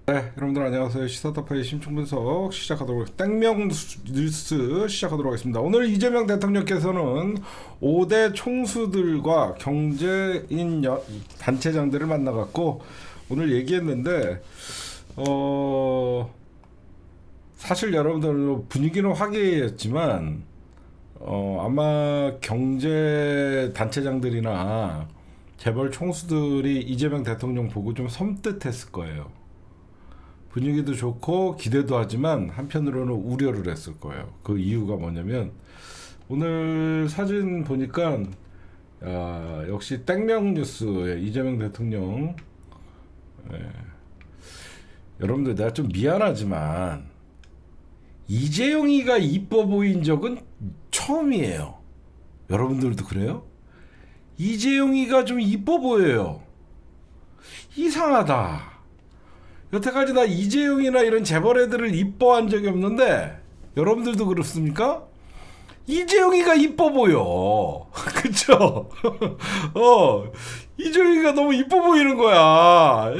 네, 여러분들 안녕하세요. 시사타파의 심층분석 시작하도록 땡명 뉴스 시작하도록 하겠습니다. 오늘 이재명 대통령께서는 5대 총수들과 경제인 단체장들을 만나갖고 오늘 얘기했는데 사실 여러분들 분위기는 화기애애했지만 아마 경제 단체장들이나 재벌 총수들이 이재명 대통령 보고 좀 섬뜩했을 거예요. 분위기도 좋고 기대도 하지만 한편으로는 우려를 했을 거예요. 그 이유가 뭐냐면 오늘 사진 보니까 역시 땡명 뉴스에 이재명 대통령 여러분들 내가 좀 미안하지만 이재용이가 이뻐 보인 적은 처음이에요. 여러분들도 그래요? 이재용이가 좀 이뻐 보여요. 이상하다. 여태까지 나 이재용이나 이런 재벌 애들을 이뻐한 적이 없는데 여러분들도 그렇습니까? 이재용이가 이뻐 보여. 그쵸? 이재용이가 너무 이뻐 보이는 거야.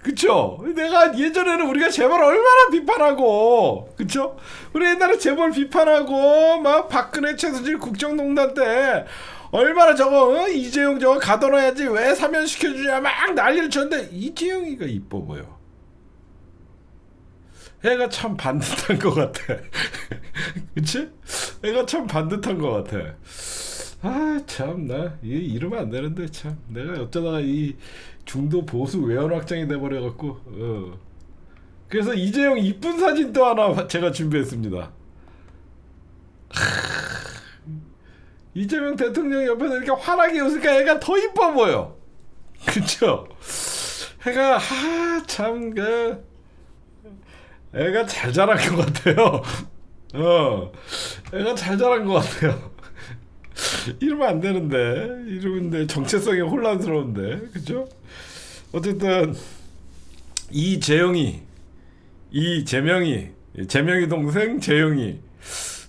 그쵸? 내가 예전에는 우리가 재벌 얼마나 비판하고, 그쵸? 우리 옛날에 재벌 비판하고 막 박근혜 최순실 국정농단 때 얼마나 저거 이재용 저거 가둬놔야지 왜 사면시켜주냐 막 난리를 쳤는데 이재용이가 이뻐 보여. 애가 참 반듯한 것 같아. 그치? 애가 참 반듯한 것 같아. 아 참 나 이러면 안 되는데 참 내가 어쩌다가 이 중도 보수 외연 확장이 돼버려갖고 그래서 이재용 이쁜 사진 또 하나 제가 준비했습니다. 이재명 대통령 옆에서 이렇게 환하게 웃으니까 애가 더 이뻐 보여. 그쵸? 애가 참 애가 잘 자란 것 같아요. 애가 잘 자란 것 같아요. 이러면 안 되는데, 이러면 정체성이 혼란스러운데, 그죠? 어쨌든 재명이 동생 재영이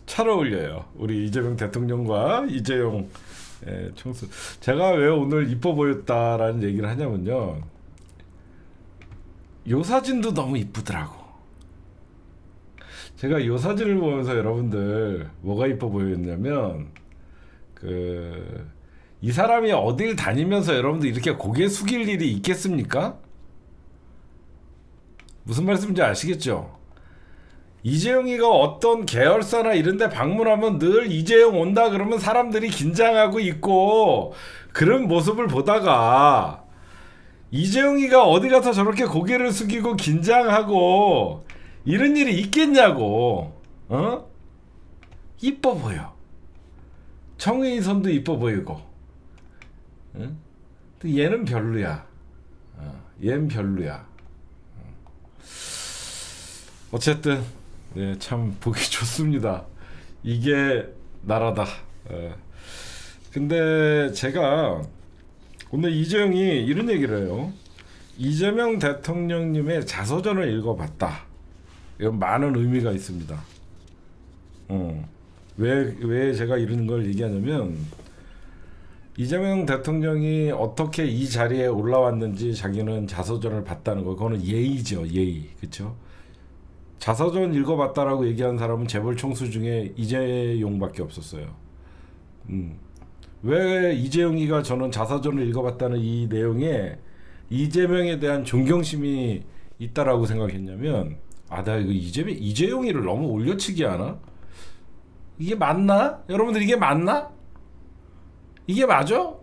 잘 어울려요. 우리 이재명 대통령과 이재용 총수. 제가 왜 오늘 이뻐 보였다라는 얘기를 하냐면요. 요 사진도 너무 이쁘더라고. 제가 요 사진을 보면서 여러분들 뭐가 이뻐 보였냐면 이 사람이 어딜 다니면서 여러분들 이렇게 고개 숙일 일이 있겠습니까? 무슨 말씀인지 아시겠죠? 이재용이가 어떤 계열사나 이런데 방문하면 늘 이재용 온다 그러면 사람들이 긴장하고 있고 그런 모습을 보다가 이재용이가 어디 가서 저렇게 고개를 숙이고 긴장하고 이런 일이 있겠냐고. 이뻐 보여. 정의선도 이뻐 보이고. 얘는 별로야. 얘는 별로야. 어쨌든 참 보기 좋습니다. 이게 나라다. 근데 제가 오늘 이재용이 이런 얘기를 해요. 이재명 대통령님의 자서전을 읽어봤다. 이건 많은 의미가 있습니다. 왜 제가 이런 걸 얘기하냐면 이재명 대통령이 어떻게 이 자리에 올라왔는지 자기는 자서전을 봤다는 거, 그거는 예의죠, 예의. 그렇죠? 자서전 읽어봤다라고 얘기한 사람은 재벌 총수 중에 이재용밖에 없었어요. 왜 이재용이가 저는 자서전을 읽어봤다는 이 내용에 이재명에 대한 존경심이 있다라고 생각했냐면 나 이거 이재용이를 너무 올려치기 하나? 이게 맞나? 여러분들 이게 맞나? 이게 맞아?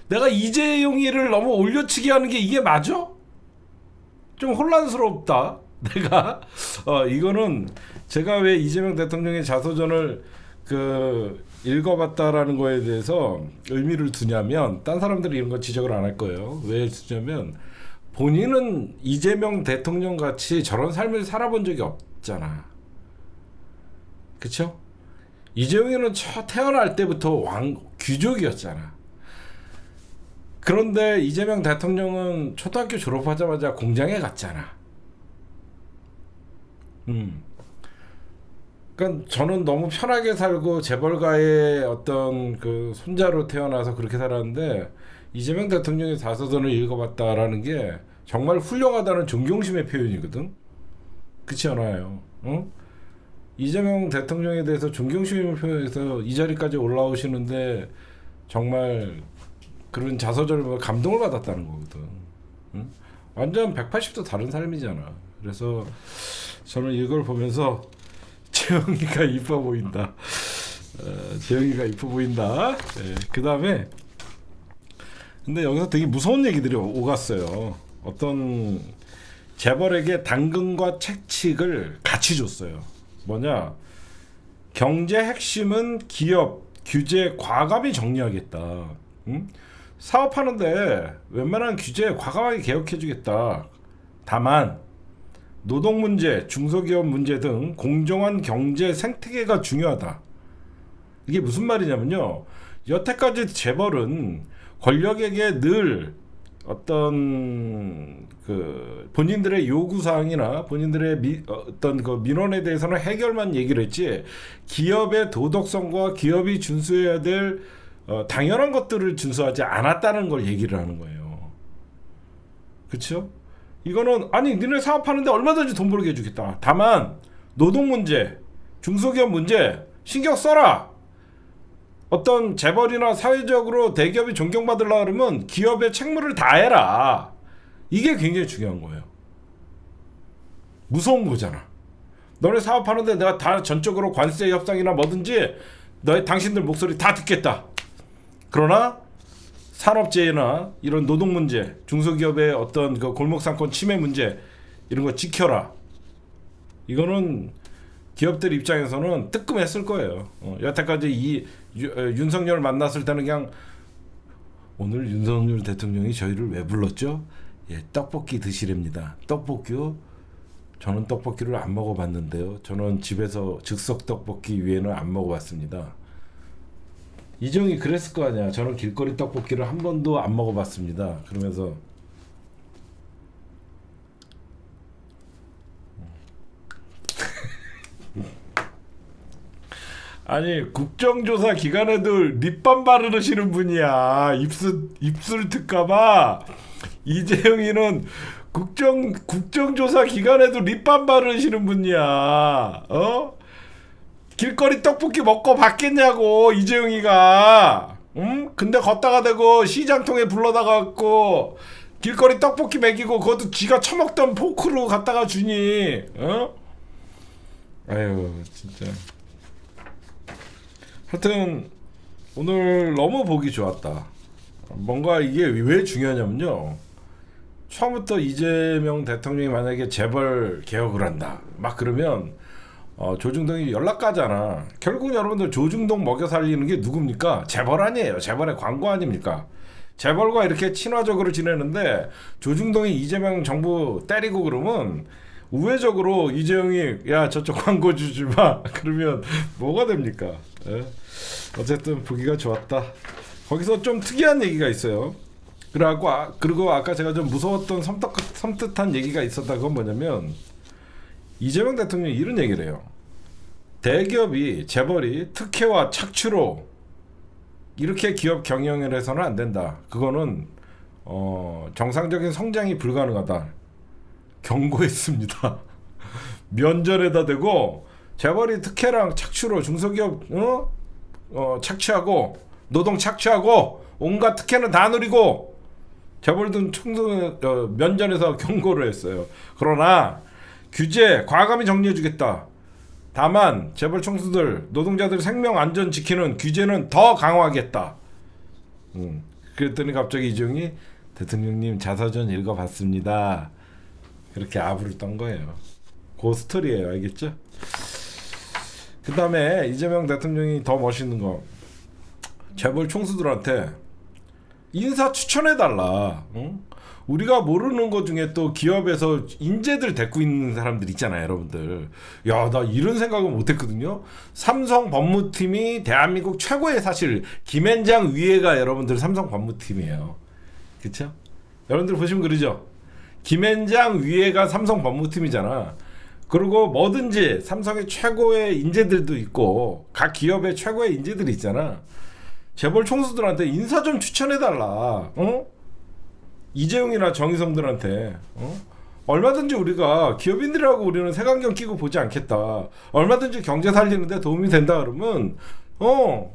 내가 이재용이를 너무 올려치기 하는 게 이게 맞아? 좀 혼란스럽다. 내가 이거는 제가 왜 이재명 대통령의 자서전을 읽어봤다라는 거에 대해서 의미를 두냐면 딴 사람들이 이런 거 지적을 안 할 거예요. 왜 두냐면 본인은 이재명 대통령 같이 저런 삶을 살아본 적이 없잖아. 그쵸? 이재용이는 태어날 때부터 귀족이었잖아. 그런데 이재명 대통령은 초등학교 졸업하자마자 공장에 갔잖아. 그러니까 저는 너무 편하게 살고 재벌가의 어떤 손자로 태어나서 그렇게 살았는데 이재명 대통령의 자서전을 읽어봤다라는 게 정말 훌륭하다는 존경심의 표현이거든. 그렇지 않아요? 응? 이재명 대통령에 대해서 존경심을 표현해서 이 자리까지 올라오시는데 정말 그런 자서전을 보면 감동을 받았다는 거거든. 응? 완전 180도 다른 삶이잖아. 그래서 저는 이걸 보면서 재영이가 이뻐 보인다. 재영이가 이뻐 보인다. 네, 그 다음에 근데 여기서 되게 무서운 얘기들이 오갔어요. 어떤 재벌에게 당근과 채찍을 같이 줬어요. 뭐냐? 경제 핵심은 기업 규제 과감히 정리하겠다. 응? 사업하는데 웬만한 규제 과감하게 개혁해주겠다. 다만 노동 문제, 중소기업 문제 등 공정한 경제 생태계가 중요하다. 이게 무슨 말이냐면요. 여태까지 재벌은 권력에게 늘 어떤 그 본인들의 요구 사항이나 본인들의 어떤 그 민원에 대해서는 해결만 얘기를 했지 기업의 도덕성과 기업이 준수해야 될 당연한 것들을 준수하지 않았다는 걸 얘기를 하는 거예요. 그렇죠? 이거는 아니 니네 사업하는데 얼마든지 돈 벌게 해주겠다. 다만 노동 문제, 중소기업 문제 신경 써라. 어떤 재벌이나 사회적으로 대기업이 존경받으려고 그러면 기업의 책무를 다해라. 이게 굉장히 중요한 거예요. 무서운 거잖아. 너네 사업하는데 내가 다 전적으로 관세 협상이나 뭐든지 당신들 목소리 다 듣겠다. 그러나 산업재해나 이런 노동 문제, 중소기업의 어떤 그 골목상권 침해 문제 이런 거 지켜라. 이거는 기업들 입장에서는 뜨끔했을 거예요. 여태까지 윤석열 만났을 때는 그냥 오늘 윤석열 대통령이 저희를 왜 불렀죠? 예, 떡볶이 드시렵니다. 떡볶이요? 저는 떡볶이를 안 먹어봤는데요. 저는 집에서 즉석 떡볶이 위에는 안 먹어봤습니다. 이정이 그랬을 거 아니야. 저는 길거리 떡볶이를 한 번도 안 먹어봤습니다. 그러면서 아니 국정조사 기간에도 립밤 바르시는 분이야. 입술 특가봐. 이재용이는 국정조사 기간에도 립밤 바르시는 분이야. 길거리 떡볶이 먹고 봤겠냐고 이재용이가. 응? 근데 걷다가 대고 시장통에 불러다가 갖고 길거리 떡볶이 먹이고 그것도 지가 처먹던 포크로 갖다가 주니. 아유 진짜. 하여튼 오늘 너무 보기 좋았다. 뭔가 이게 왜 중요하냐면요. 처음부터 이재명 대통령이 만약에 재벌 개혁을 한다. 막 그러면 조중동이 연락 가잖아. 결국 여러분들 조중동 먹여 살리는 게 누굽니까? 재벌 아니에요. 재벌의 광고 아닙니까? 재벌과 이렇게 친화적으로 지내는데 조중동이 이재명 정부 때리고 그러면 우회적으로 이재용이 야 저쪽 광고 주지 마. 그러면 뭐가 됩니까? 에? 어쨌든 보기가 좋았다. 거기서 좀 특이한 얘기가 있어요. 그리고 아까 제가 좀 무서웠던 섬뜩한 얘기가 있었다. 그건 뭐냐면 이재명 대통령이 이런 얘기를 해요. 대기업이 재벌이 특혜와 착취로 이렇게 기업 경영을 해서는 안 된다. 그거는 정상적인 성장이 불가능하다. 경고했습니다. 면전에다 대고 재벌이 특혜랑 착취로 중소기업 착취하고 노동 착취하고 온갖 특혜는 다 누리고 재벌들 면전에서 경고를 했어요. 그러나 규제 과감히 정리해주겠다. 다만 재벌 총수들 노동자들 생명 안전 지키는 규제는 더 강화하겠다. 그랬더니 갑자기 이재용이 대통령님 자서전 읽어봤습니다. 그렇게 아부를 떤 거예요. 그 스토리예요. 알겠죠? 그 다음에 이재명 대통령이 더 멋있는 거 재벌 총수들한테 인사 추천해달라. 응? 우리가 모르는 것 중에 또 기업에서 인재들 데리고 있는 사람들 있잖아요. 여러분들. 야, 나 이런 생각은 못했거든요. 삼성 법무팀이 대한민국 최고의 사실 김앤장 위에가 여러분들 삼성 법무팀이에요. 그쵸? 여러분들 보시면 그러죠? 김앤장 위에가 삼성 법무팀이잖아. 그리고 뭐든지 삼성의 최고의 인재들도 있고 각 기업의 최고의 인재들이 있잖아. 재벌 총수들한테 인사 좀 추천해달라. 이재용이나 정의성들한테 얼마든지 우리가 기업인들하고 우리는 색안경 끼고 보지 않겠다. 얼마든지 경제 살리는데 도움이 된다 그러면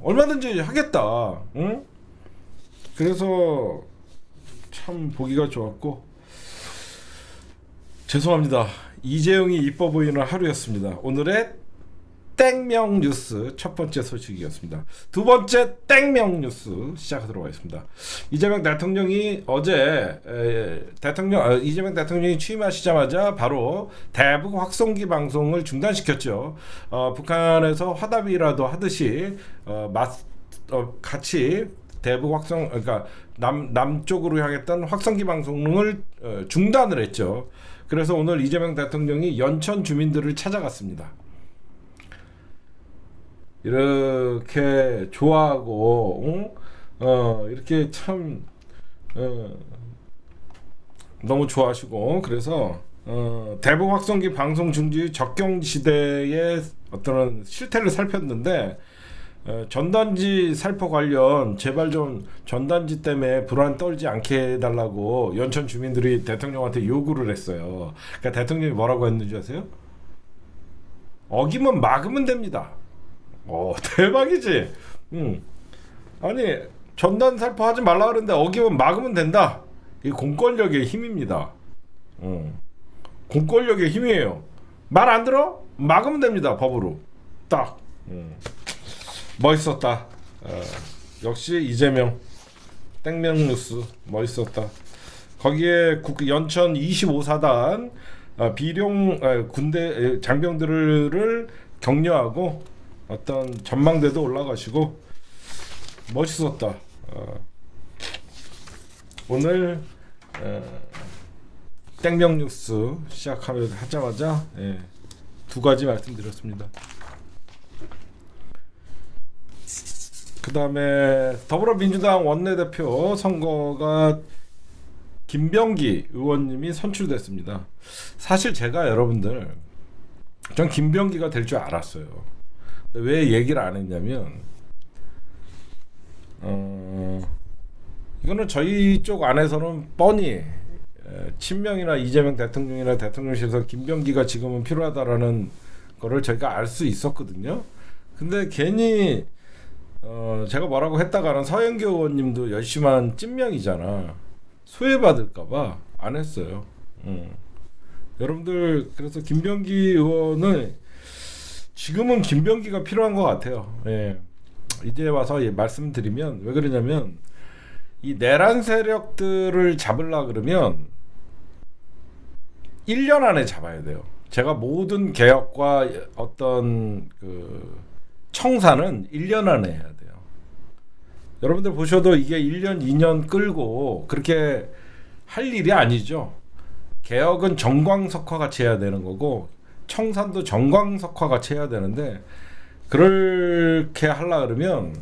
얼마든지 하겠다. 응? 그래서 참 보기가 좋았고 죄송합니다. 이재용이 이뻐 보이는 하루였습니다. 오늘의 땡명 뉴스 첫 번째 소식이었습니다. 두 번째 땡명 뉴스 시작하도록 하겠습니다. 이재명 대통령이 어제 이재명 대통령이 취임하시자마자 바로 대북 확성기 방송을 중단시켰죠. 북한에서 화답이라도 하듯이 같이 대북 확성 그러니까 남쪽으로 향했던 확성기 방송을 중단을 했죠. 그래서 오늘 이재명 대통령이 연천 주민들을 찾아갔습니다. 이렇게 좋아하고 이렇게 참 너무 좋아하시고 그래서 대북 확성기 방송 중지 적경 시대의 어떤 실태를 살폈는데 전단지 살포 관련 제발 좀 전단지 때문에 불안 떨지 않게 해달라고 연천 주민들이 대통령한테 요구를 했어요. 그러니까 대통령이 뭐라고 했는지 아세요? 어기면 막으면 됩니다. 대박이지. 아니 전단 살포하지 말라 그러는데 어기면 막으면 된다. 이 공권력의 힘입니다. 공권력의 힘이에요. 말 안 들어? 막으면 됩니다. 법으로 딱. 멋있었다. 역시 이재명 땡명 뉴스 멋있었다. 거기에 연천 25사단 비룡 군대 장병들을 격려하고 어떤 전망대도 올라가시고 멋있었다. 오늘 땡명 뉴스 시작하자마자 두 가지 말씀드렸습니다. 그 다음에 더불어민주당 원내대표 선거가 김병기 의원님이 선출됐습니다. 사실 제가 여러분들 전 김병기가 될 줄 알았어요. 왜 얘기를 안 했냐면 이거는 저희 쪽 안에서는 뻔히 친명이나 이재명 대통령이나 대통령실에서 김병기가 지금은 필요하다라는 거를 저희가 알 수 있었거든요. 근데 괜히 제가 뭐라고 했다가는 서영교 의원님도 열심한 찐명이잖아. 소외받을까봐 안 했어요. 여러분들 그래서 김병기 의원은 지금은 김병기가 필요한 것 같아요. 이제 와서 말씀드리면 왜 그러냐면 이 내란 세력들을 잡으려 그러면 1년 안에 잡아야 돼요. 제가 모든 개혁과 어떤 청사는 1년 안에 해야 돼요. 여러분들 보셔도 이게 1년, 2년 끌고 그렇게 할 일이 아니죠. 개혁은 정광석화 같이 해야 되는 거고 청산도 정광석화 같이 해야 되는데 그렇게 하려 그러면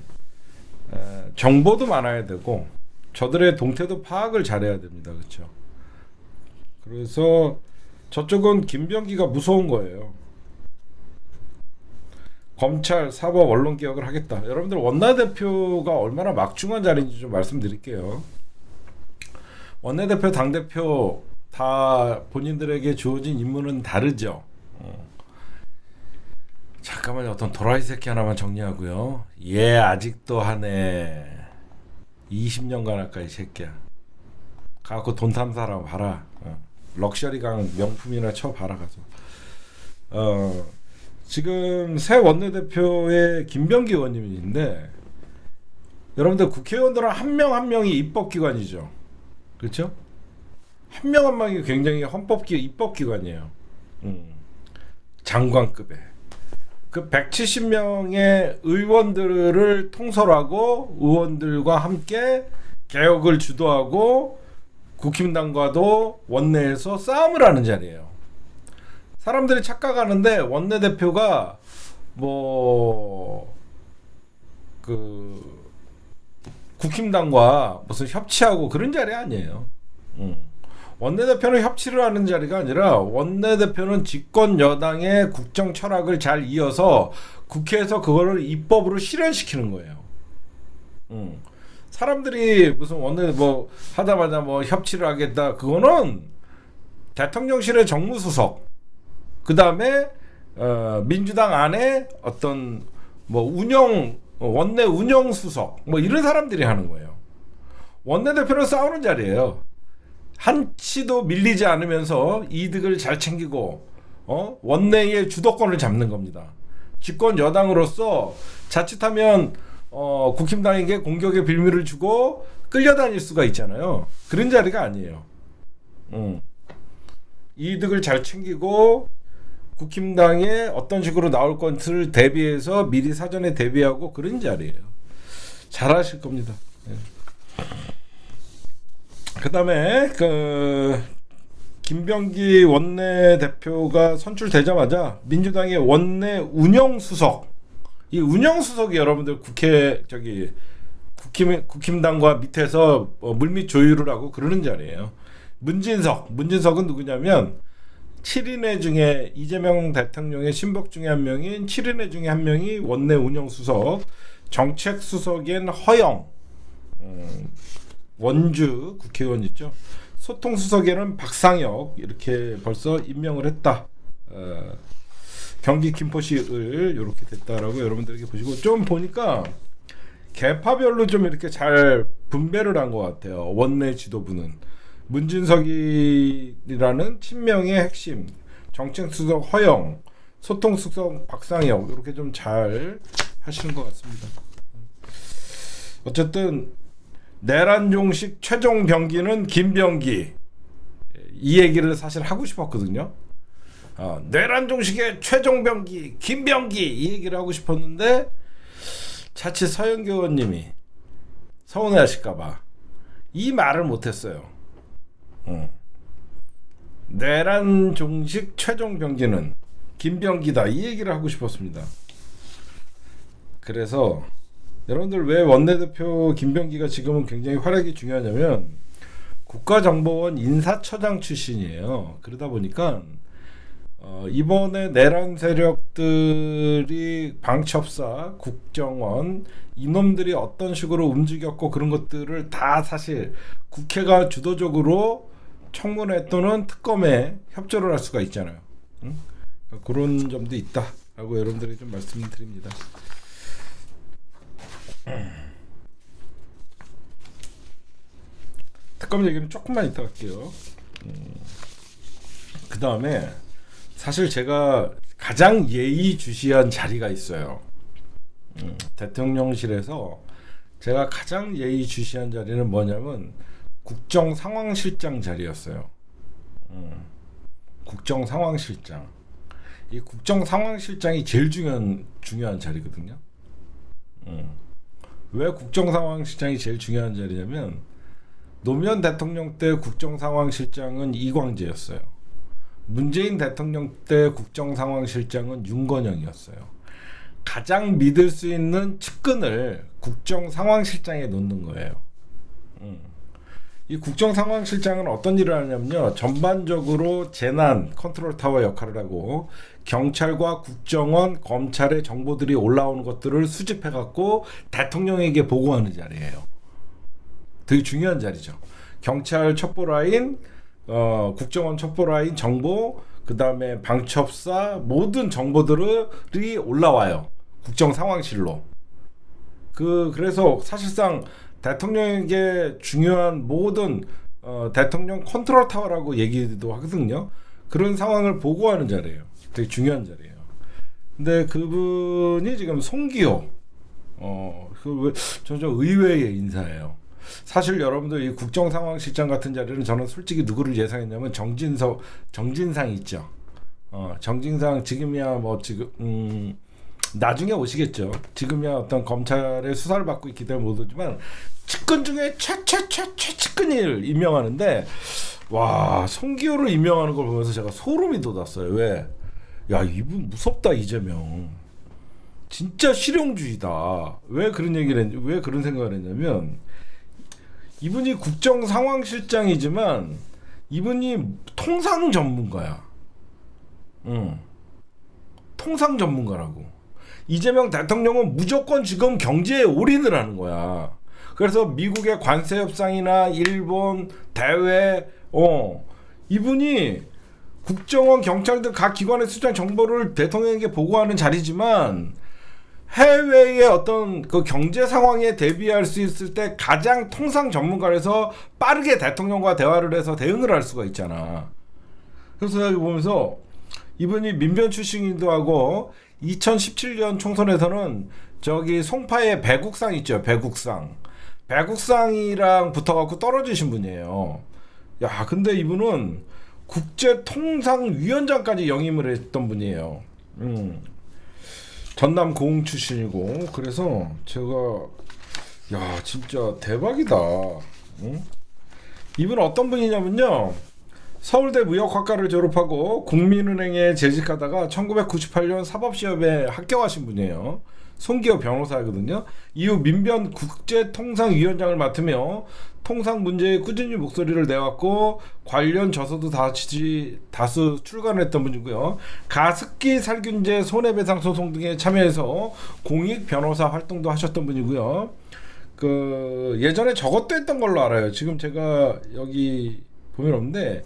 정보도 많아야 되고 저들의 동태도 파악을 잘해야 됩니다. 그렇죠? 그래서 저쪽은 김병기가 무서운 거예요. 검찰, 사법, 언론 개혁을 하겠다. 여러분들 원내대표가 얼마나 막중한 자리인지 좀 말씀드릴게요. 원내대표, 당대표 다 본인들에게 주어진 임무는 다르죠. 잠깐만요. 어떤 도라이 새끼 하나만 정리하고요. 아직도 하네. 20년간 할까 이 새끼야. 가갖고 돈 탄 사람 봐라. 럭셔리강 명품이나 쳐 봐라 가서. 지금 새 원내대표의 김병기 의원님인데 여러분들 국회의원들은 한 명 한 명이 입법기관이죠. 그렇죠? 한 명 한 명이 굉장히 입법기관이에요. 장관급에 그 170명의 의원들을 통솔하고 의원들과 함께 개혁을 주도하고 국힘당과도 원내에서 싸움을 하는 자리예요. 사람들이 착각하는데 원내대표가 국힘당과 무슨 협치하고 그런 자리 아니에요. 원내대표는 협치를 하는 자리가 아니라 원내대표는 집권 여당의 국정 철학을 잘 이어서 국회에서 그거를 입법으로 실현시키는 거예요. 사람들이 무슨 원내 뭐 하자마자 뭐 협치를 하겠다, 그거는 대통령실의 정무수석, 그 다음에 민주당 안에 어떤 뭐 원내 운영수석 뭐 이런 사람들이 하는 거예요. 원내대표는 싸우는 자리예요. 한치도 밀리지 않으면서 이득을 잘 챙기고 원내의 주도권을 잡는 겁니다. 집권 여당으로서 자칫하면 국힘당에게 공격의 빌미를 주고 끌려다닐 수가 있잖아요. 그런 자리가 아니에요. 이득을 잘 챙기고 국힘당에 어떤 식으로 나올 것을 대비해서 미리 사전에 대비하고 그런 자리예요. 잘하실 겁니다. 그다음에 김병기 원내대표가 선출되자마자 민주당의 원내 운영수석, 이 운영수석이 여러분들 국힘당과 밑에서 물밑 조율을 하고 그러는 자리예요. 문진석은 누구냐면 7인회 중에 이재명 대통령의 신복 중에 한 명인 7인회 중에 한 명이 원내 운영수석, 정책수석인 허영, 원주 국회의원 있죠. 소통수석에는 박상혁, 이렇게 벌써 임명을 했다. 경기 김포시를 이렇게 됐다라고 여러분들에게 보시고, 좀 보니까 계파별로 좀 이렇게 잘 분배를 한 것 같아요. 원내 지도부는 문진석이라는 친명의 핵심, 정책수석 허영, 소통수석 박상혁, 이렇게 좀 잘 하시는 것 같습니다. 어쨌든 내란종식 최종 병기는 김병기, 이 얘기를 사실 하고 싶었거든요. 내란종식의 최종 병기 김병기, 이 얘기를 하고 싶었는데 자칫 서영교 의원님이 서운해하실까봐 이 말을 못했어요. 내란종식 최종 병기는 김병기다, 이 얘기를 하고 싶었습니다. 그래서 여러분들 왜 원내대표 김병기가 지금은 굉장히 활약이 중요하냐면 국가정보원 인사처장 출신이에요. 그러다 보니까 이번에 내란 세력들이 방첩사, 국정원, 이놈들이 어떤 식으로 움직였고 그런 것들을 다 사실 국회가 주도적으로 청문회 또는 특검에 협조를 할 수가 있잖아요. 그런 점도 있다라고 여러분들에게 좀 말씀드립니다. 특검 얘기는 조금만 이따 할게요. 그 다음에 사실 제가 가장 예의주시한 자리가 있어요. 대통령실에서 제가 가장 예의주시한 자리는 뭐냐면 국정상황실장 자리였어요. 국정상황실장. 이 국정상황실장이 제일 중요한 자리거든요. 왜 국정상황실장이 제일 중요한 자리냐면 노무현 대통령 때 국정상황실장은 이광재였어요. 문재인 대통령 때 국정상황실장은 윤건영이었어요. 가장 믿을 수 있는 측근을 국정상황실장에 놓는 거예요. 이 국정상황실장은 어떤 일을 하냐면요, 전반적으로 재난 컨트롤 타워 역할을 하고 경찰과 국정원, 검찰의 정보들이 올라오는 것들을 수집해 갖고 대통령에게 보고하는 자리예요. 되게 중요한 자리죠. 경찰 첩보라인, 국정원 첩보라인 정보, 그 다음에 방첩사 모든 정보들이 올라와요. 국정상황실로. 그래서 사실상 대통령에게 중요한 모든 대통령 컨트롤 타워라고 얘기도 하거든요. 그런 상황을 보고하는 자리예요. 되게 중요한 자리예요. 근데 그분이 지금 송기호, 저 의외의 인사예요. 사실 여러분들 이 국정상황실장 같은 자리는 저는 솔직히 누구를 예상했냐면 정진상 있죠. 정진상 지금이야 뭐 지금 나중에 오시겠죠. 지금이야 어떤 검찰의 수사를 받고 있기 때문에 못 오지만 측근 중에 최측근을 임명하는데, 와, 송기호를 임명하는 걸 보면서 제가 소름이 돋았어요. 왜? 야, 이분 무섭다, 이재명. 진짜 실용주의다. 왜 그런 생각을 했냐면, 이분이 국정상황실장이지만 이분이 통상 전문가야. 통상 전문가라고. 이재명 대통령은 무조건 지금 경제에 올인을 하는 거야. 그래서 미국의 관세 협상이나 일본 대외 이분이 국정원 경찰 등 각 기관의 수장 정보를 대통령에게 보고하는 자리지만 해외의 어떤 그 경제 상황에 대비할 수 있을 때 가장 통상 전문가라서 빠르게 대통령과 대화를 해서 대응을 할 수가 있잖아. 그래서 여기 보면서 이분이 민변 출신이기도 하고 2017년 총선에서는 저기 송파의 배국상 있죠. 배국상이랑 붙어갖고 떨어지신 분이에요. 야, 근데 이분은 국제통상위원장까지 역임을 했던 분이에요. 전남 고흥 출신이고. 그래서 제가 야, 진짜 대박이다. 이분은 어떤 분이냐면요, 서울대 무역학과를 졸업하고 국민은행에 재직하다가 1998년 사법시험에 합격하신 분이에요. 송기호 변호사거든요. 이후 민변 국제통상위원장을 맡으며 통상 문제에 꾸준히 목소리를 내왔고 관련 저서도 다수 출간했던 분이고요. 가습기 살균제 손해배상 소송 등에 참여해서 공익 변호사 활동도 하셨던 분이고요. 그 예전에 저것도 했던 걸로 알아요. 지금 제가 여기 보면 없는데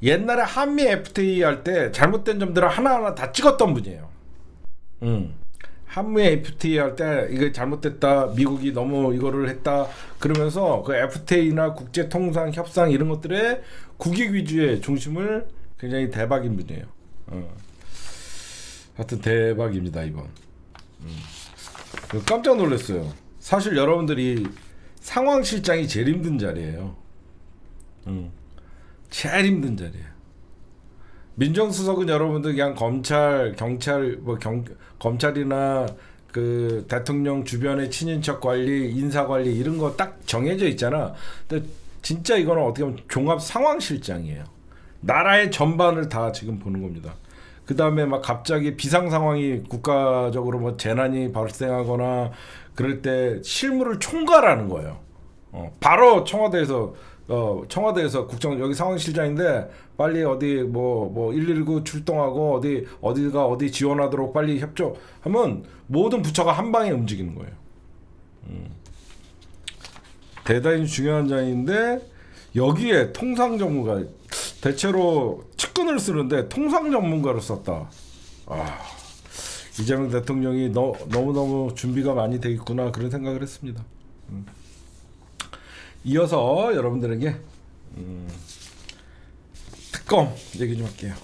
옛날에 한미 FTA 할 때 잘못된 점들을 하나하나 다 찍었던 분이에요. 한미 FTA 할 때 이거 잘못됐다, 미국이 너무 이거를 했다 그러면서 그 FTA나 국제통상 협상 이런 것들의 국익 위주의 중심을 굉장히 대박인 분이에요. 하여튼 대박입니다 이번. 깜짝 놀랐어요. 사실 여러분들이 상황실장이 제일 힘든 자리예요. 제일 힘든 자리예요. 민정수석은 여러분들 그냥 검찰, 경찰, 검찰이나 그 대통령 주변의 친인척 관리, 인사 관리 이런 거 딱 정해져 있잖아. 근데 진짜 이거는 어떻게 보면 종합 상황실장이에요. 나라의 전반을 다 지금 보는 겁니다. 그 다음에 막 갑자기 비상 상황이 국가적으로 뭐 재난이 발생하거나 그럴 때 실무를 총괄하는 거예요. 바로 청와대에서 국정 여기 상황실장인데 빨리 어디 뭐 119 출동하고 어디가 어디 지원하도록 빨리 협조하면 모든 부처가 한 방에 움직이는 거예요. 대단히 중요한 자리인데 여기에 통상 전문가, 대체로 측근을 쓰는데 통상 전문가로 썼다. 이재명 대통령이 너무너무 준비가 많이 돼 있구나 그런 생각을 했습니다. 이어서 여러분들에게 특검 얘기 좀 할게요.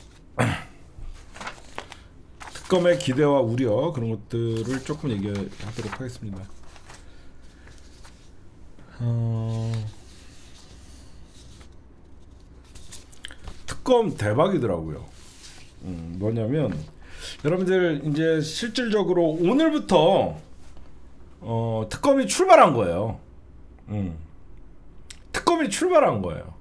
특검의 기대와 우려 그런 것들을 조금 얘기하도록 하겠습니다. 특검 대박이더라고요. 뭐냐면 여러분들 이제 실질적으로 오늘부터 특검이 출발한 거예요. 특검이 출발한 거예요.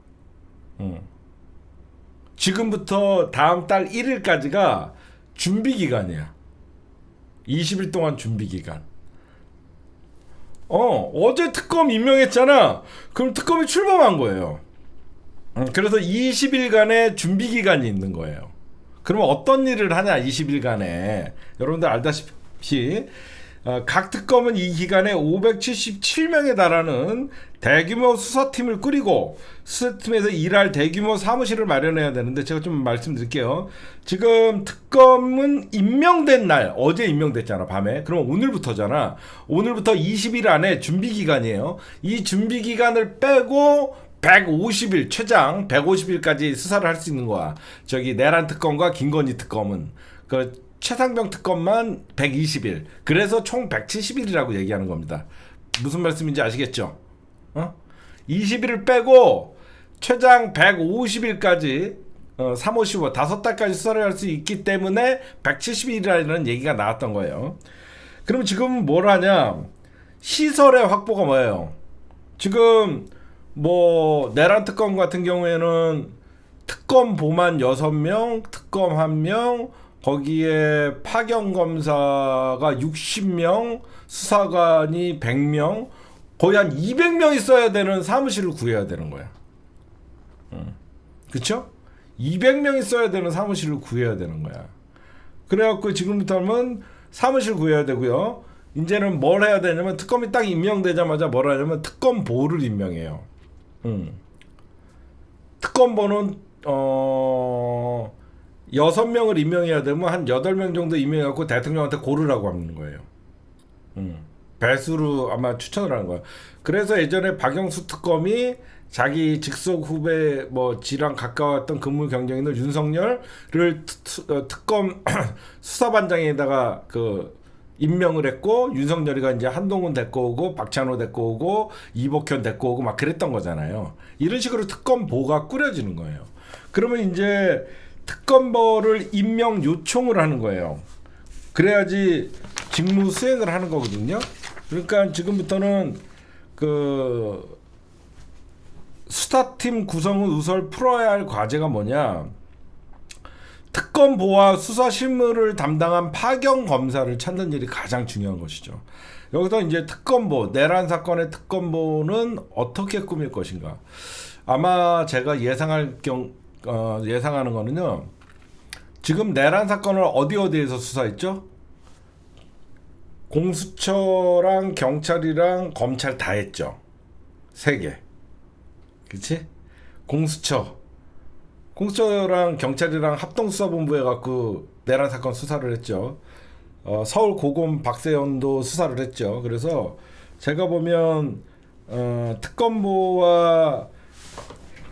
지금부터 다음 달 1일까지가 준비 기간이야. 20일 동안 준비 기간. 어제 특검 임명했잖아. 그럼 특검이 출범한 거예요. 그래서 20일간의 준비 기간이 있는 거예요. 그러면 어떤 일을 하냐 20일간에. 여러분들 알다시피 각 특검은 이 기간에 577명에 달하는 대규모 수사팀을 꾸리고 수사팀에서 일할 대규모 사무실을 마련해야 되는데, 제가 좀 말씀드릴게요. 지금 특검은 임명된 날, 어제 임명됐잖아 밤에. 그럼 오늘부터잖아. 오늘부터 20일 안에 준비기간이에요. 이 준비기간을 빼고 150일, 최장 150일까지 수사를 할 수 있는 거야. 저기 내란 특검과 김건희 특검은 그 최상병 특검만 120일. 그래서 총 170일이라고 얘기하는 겁니다. 무슨 말씀인지 아시겠죠? 20일을 빼고 최장 150일까지 3, 5, 15, 5달까지 수사를 할 수 있기 때문에 170일이라는 얘기가 나왔던 거예요. 그럼 지금 뭘 하냐? 시설의 확보가 뭐예요? 지금 뭐 내란 특검 같은 경우에는 특검 보만 6명, 특검 1명, 거기에 파견검사가 60명, 수사관이 100명, 거의 한 200명 있어야 되는 사무실을 구해야 되는 거야. 그쵸? 200명 있어야 되는 사무실을 구해야 되는 거야. 그래갖고 지금부터 하면 사무실 구해야 되고요. 이제는 뭘 해야 되냐면 특검이 딱 임명되자마자 뭘 하냐면 특검보를 임명해요. 특검보는 6명을 임명해야 되면 한 8명 정도 임명해갖고 대통령한테 고르라고 하는 거예요. 배수로 아마 추천을 하는 거예요. 그래서 예전에 박영수 특검이 자기 직속 후배 뭐 지랑 가까웠던 근무 경쟁인을 윤석열을 특검 수사반장에다가 그 임명을 했고, 윤석열이가 이제 한동훈 데리고 오고 박찬호 데리고 오고 이복현 데리고 오고 막 그랬던 거잖아요. 이런 식으로 특검보가 꾸려지는 거예요. 그러면 이제 특검보를 임명 요청을 하는 거예요. 그래야지 직무 수행을 하는 거거든요. 그러니까 지금부터는 그 수사팀 구성을 우선 풀어야 할 과제가 뭐냐, 특검보와 수사 실무를 담당한 파견 검사를 찾는 일이 가장 중요한 것이죠. 여기서 이제 특검보, 내란 사건의 특검보는 어떻게 꾸밀 것인가. 아마 제가 예상하는 거는요, 지금 내란 사건을 어디에서 수사했죠? 공수처랑 경찰이랑 검찰 다 했죠. 3개. 그치? 공수처랑 경찰이랑 합동수사본부 해갖고 내란 사건 수사를 했죠. 서울 고검 박세현도 수사를 했죠. 그래서 제가 보면 특검보와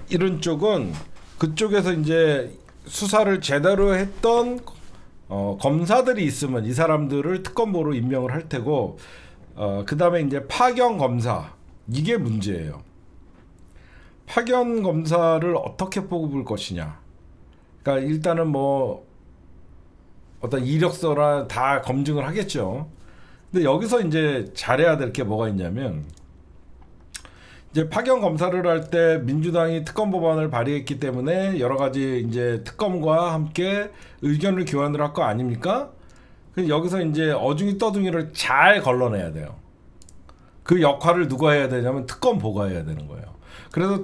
이런 쪽은 그쪽에서 이제 수사를 제대로 했던 검사들이 있으면 이 사람들을 특검보로 임명을 할 테고, 그 다음에 이제 파견 검사, 이게 문제예요. 파견 검사를 어떻게 뽑을 것이냐. 그러니까 일단은 뭐 어떤 이력서나 다 검증을 하겠죠. 근데 여기서 이제 잘해야 될 게 뭐가 있냐면, 이제 파견 검사를 할 때 민주당이 특검 법안을 발의했기 때문에 여러 가지 이제 특검과 함께 의견을 교환을 할 거 아닙니까? 여기서 이제 어중이 떠중이를 잘 걸러내야 돼요. 그 역할을 누가 해야 되냐면 특검보가 해야 되는 거예요. 그래서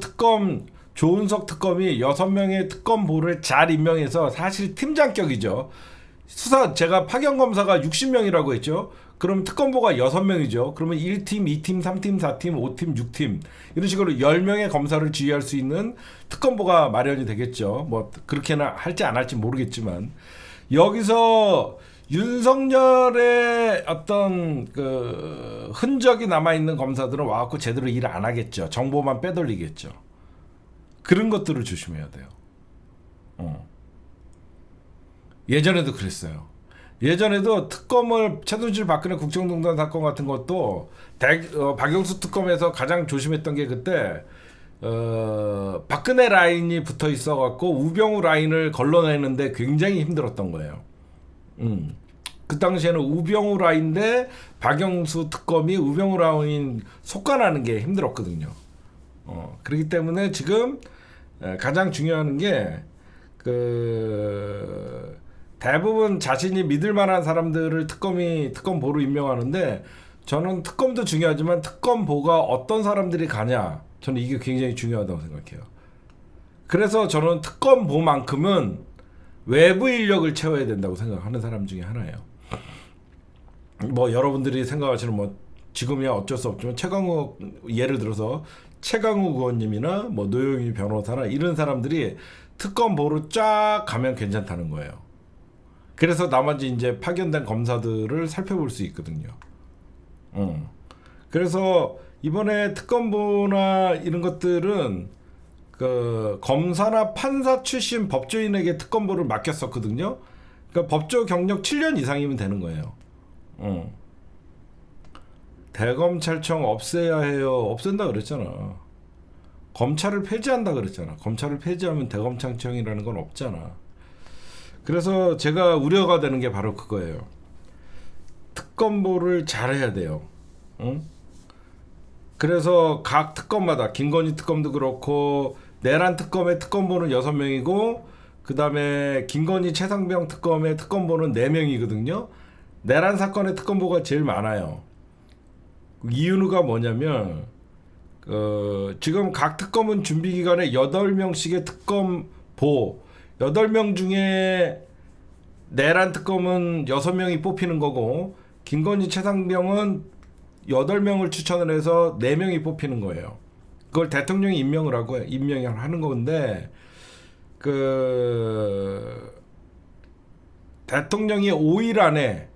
조은석 특검이 6명의 특검보를 잘 임명해서, 사실 팀장격이죠. 제가 파견 검사가 60명이라고 했죠. 그럼 특검보가 6명이죠. 그러면 1팀, 2팀, 3팀, 4팀, 5팀, 6팀 이런 식으로 10명의 검사를 지휘할 수 있는 특검보가 마련이 되겠죠. 뭐 그렇게나 할지 안 할지 모르겠지만, 여기서 윤석열의 어떤 그 흔적이 남아있는 검사들은 와갖고 제대로 일 안 하겠죠. 정보만 빼돌리겠죠. 그런 것들을 조심해야 돼요. 예전에도 그랬어요. 예전에도 특검을 최순실 박근혜 국정농단 사건 같은 것도 박영수 특검에서 가장 조심했던 게, 그때 박근혜 라인이 붙어 있어갖고 우병우 라인을 걸러내는데 굉장히 힘들었던 거예요. 그 당시에는 우병우 라인 대 박영수 특검이 우병우 라인 속관하는 게 힘들었거든요. 그렇기 때문에 지금 가장 중요한 게 대부분 자신이 믿을 만한 사람들을 특검보로 임명하는데, 저는 특검도 중요하지만 특검보가 어떤 사람들이 가냐, 저는 이게 굉장히 중요하다고 생각해요. 그래서 저는 특검보만큼은 외부 인력을 채워야 된다고 생각하는 사람 중에 하나예요. 뭐 여러분들이 생각하시는 뭐 지금이야 어쩔 수 없지만 예를 들어서 최강욱 의원님이나 뭐 노영희 변호사나 이런 사람들이 특검보로 쫙 가면 괜찮다는 거예요. 그래서 나머지 이제 파견된 검사들을 살펴볼 수 있거든요. 그래서 이번에 특검보나 이런 것들은 그 검사나 판사 출신 법조인에게 특검보를 맡겼었거든요. 그러니까 법조 경력 7년 이상이면 되는 거예요. 대검찰청 없애야 해요. 없앤다 그랬잖아. 검찰을 폐지한다 그랬잖아. 검찰을 폐지하면 대검찰청이라는 건 없잖아. 그래서 제가 우려가 되는 게 바로 그거예요. 특검보를 잘해야 돼요. 그래서 각 특검마다, 김건희 특검도 그렇고 내란 특검의 특검보는 6명이고, 그 다음에 김건희 최상병 특검의 특검보는 4명이거든요. 내란 사건의 특검보가 제일 많아요. 이유가 뭐냐면 지금 각 특검은 준비기간에 8명씩의 특검보, 8명 중에 내란 특검은 6명이 뽑히는 거고, 김건희, 최상병은 8명을 추천을 해서 4명이 뽑히는 거예요. 그걸 대통령이 임명을 하는 건데, 대통령이 5일 안에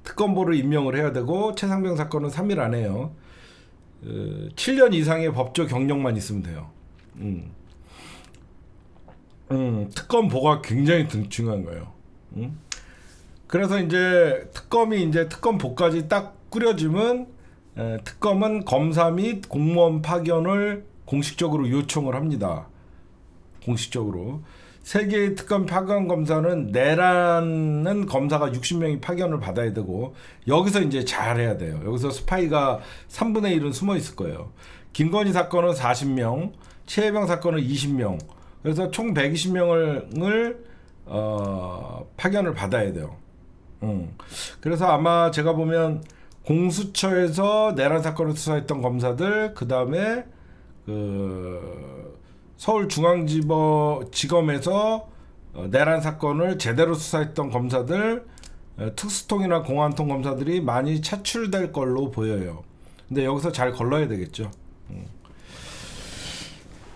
특검보를 임명을 해야 되고, 최상병 사건은 3일 안에요. 7년 이상의 법조 경력만 있으면 돼요. 특검보가 굉장히 중요한 거예요. 그래서 이제 특검보까지 딱 꾸려지면 특검은 검사 및 공무원 파견을 공식적으로 요청을 합니다. 공식적으로. 세계의 특검 파견 검사는 내라는 검사가 60명이 파견을 받아야 되고, 여기서 이제 잘해야 돼요. 여기서 스파이가 3분의 1은 숨어 있을 거예요. 김건희 사건은 40명, 최혜병 사건은 20명. 그래서 총 120명을 파견을 받아야 돼요. 그래서 아마 제가 보면 공수처에서 내란 사건을 수사했던 검사들, 그 다음에 서울중앙지검에서 내란 사건을 제대로 수사했던 검사들, 특수통이나 공안통 검사들이 많이 차출될 걸로 보여요. 근데 여기서 잘 걸러야 되겠죠.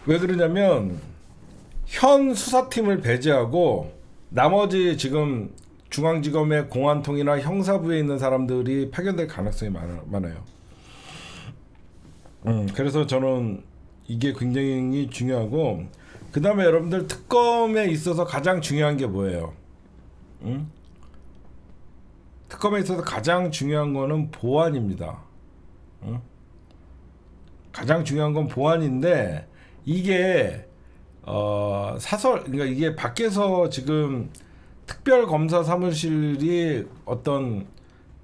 왜 그러냐면 현 수사팀을 배제하고 나머지 지금 중앙지검의 공안통이나 형사부에 있는 사람들이 파견될 가능성이 많아요. 그래서 저는 이게 굉장히 중요하고, 그 다음에 여러분들 특검에 있어서 가장 중요한 게 뭐예요? 특검에 있어서 가장 중요한 거는 보안입니다. 가장 중요한 건 보안인데, 이게 그러니까 이게 밖에서 지금 특별검사 사무실이 어떤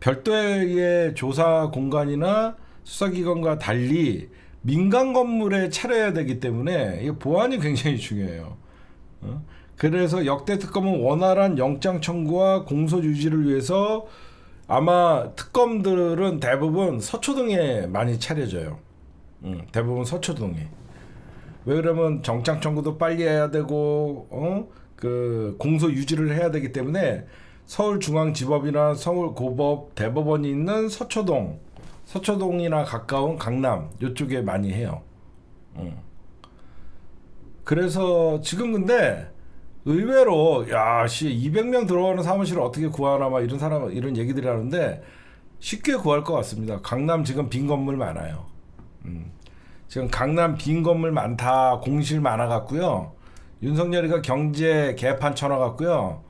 별도의 조사 공간이나 수사기관과 달리 민간 건물에 차려야 되기 때문에 이 보안이 굉장히 중요해요. 그래서 역대 특검은 원활한 영장 청구와 공소 유지를 위해서 아마 특검들은 대부분 서초동에 많이 차려져요. 대부분 서초동에. 왜 그러면 정장 청구도 빨리 해야 되고, 공소 유지를 해야 되기 때문에 서울중앙지법이나 서울고법, 대법원이 있는 서초동이나 가까운 강남 이쪽에 많이 해요. 그래서 지금 근데 의외로 200명 들어가는 사무실을 어떻게 구하나 막 이런 얘기들이 하는데 쉽게 구할 것 같습니다. 강남 지금 빈 건물 많아요. 지금 강남 빈 건물 많다, 공실 많아갖고요. 윤석열이가 경제 개판 쳐놔갖고요.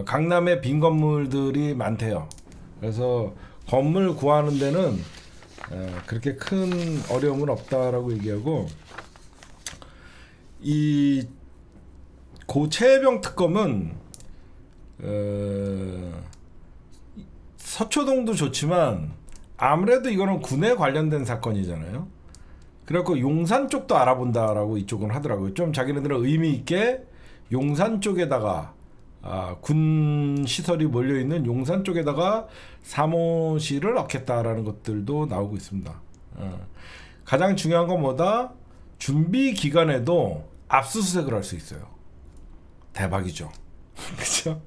강남에 빈 건물들이 많대요. 그래서 건물 구하는 데는 그렇게 큰 어려움은 없다라고 얘기하고, 이 최혜병 특검은 서초동도 좋지만 아무래도 이거는 군에 관련된 사건이잖아요. 그래갖고 용산 쪽도 알아본다라고 이쪽은 하더라고요. 좀 자기네들은 의미 있게 용산 쪽에다가 군 시설이 몰려있는 용산 쪽에다가 사무실을 넣겠다라는 것들도 나오고 있습니다. 가장 중요한 건 뭐다? 준비 기간에도 압수수색을 할 수 있어요. 대박이죠. 그렇죠?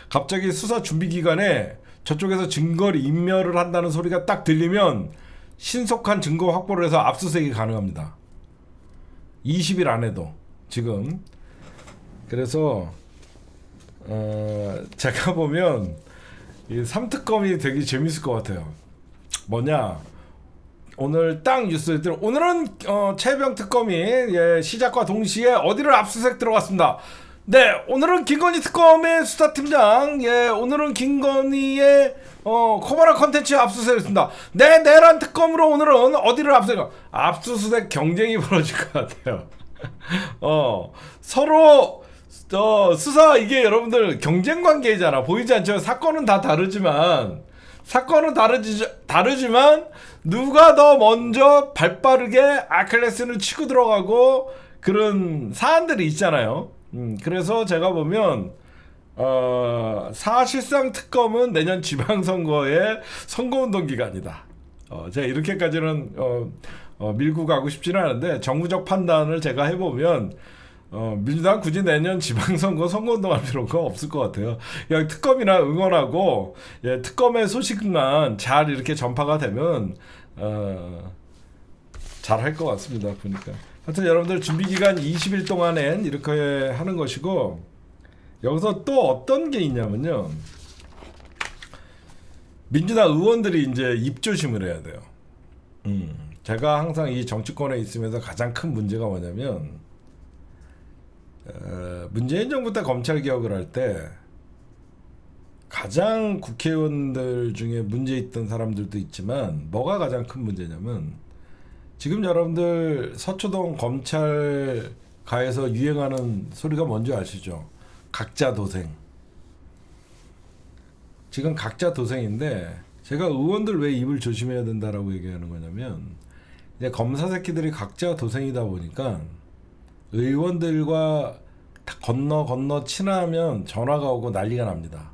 갑자기 수사 준비 기간에 저쪽에서 증거를 인멸을 한다는 소리가 딱 들리면 신속한 증거 확보를 해서 압수수색이 가능합니다. 20일 안에도 지금. 그래서 제가 보면 이 3특검이 되게 재밌을 것 같아요. 뭐냐, 오늘 딱 뉴스에 들어, 오늘은 최혜병 특검이 시작과 동시에 어디를 압수수색 들어갔습니다. 네, 오늘은 김건희 특검의 수사팀장, 오늘은 김건희의 코바나 컨텐츠 압수수색했습니다. 네, 내란 특검으로 오늘은 어디를 압수수색 경쟁이 벌어질 것 같아요. 서로 수사, 이게 여러분들 경쟁 관계잖아. 보이지 않죠? 사건은 다 다르지만 누가 더 먼저 발빠르게 아킬레스를 치고 들어가고 그런 사안들이 있잖아요. 그래서 제가 보면 사실상 특검은 내년 지방선거의 선거운동 기간이다. 제가 이렇게까지는 밀고 가고 싶지는 않은데, 정무적 판단을 제가 해보면 민주당 굳이 내년 지방선거 선거운동할 필요가 없을 것 같아요. 그냥 특검이나 응원하고 예, 특검의 소식만 잘 이렇게 전파가 되면 잘 할 것 같습니다. 보니까. 하여튼 여러분들 준비 기간 20일 동안엔 이렇게 하는 것이고 여기서 또 어떤 게 있냐면요. 민주당 의원들이 이제 입조심을 해야 돼요. 제가 항상 이 정치권에 있으면서 가장 큰 문제가 뭐냐면 문재인 정부 때 검찰 개혁을 할 때 가장 국회의원들 중에 문제 있던 사람들도 있지만 뭐가 가장 큰 문제냐면 지금 여러분들 서초동 검찰가에서 유행하는 소리가 뭔지 아시죠? 각자 도생. 지금 각자 도생인데 제가 의원들 왜 입을 조심해야 된다라고 얘기하는 거냐면 이제 검사 새끼들이 각자 도생이다 보니까 의원들과 건너 친하면 전화가 오고 난리가 납니다.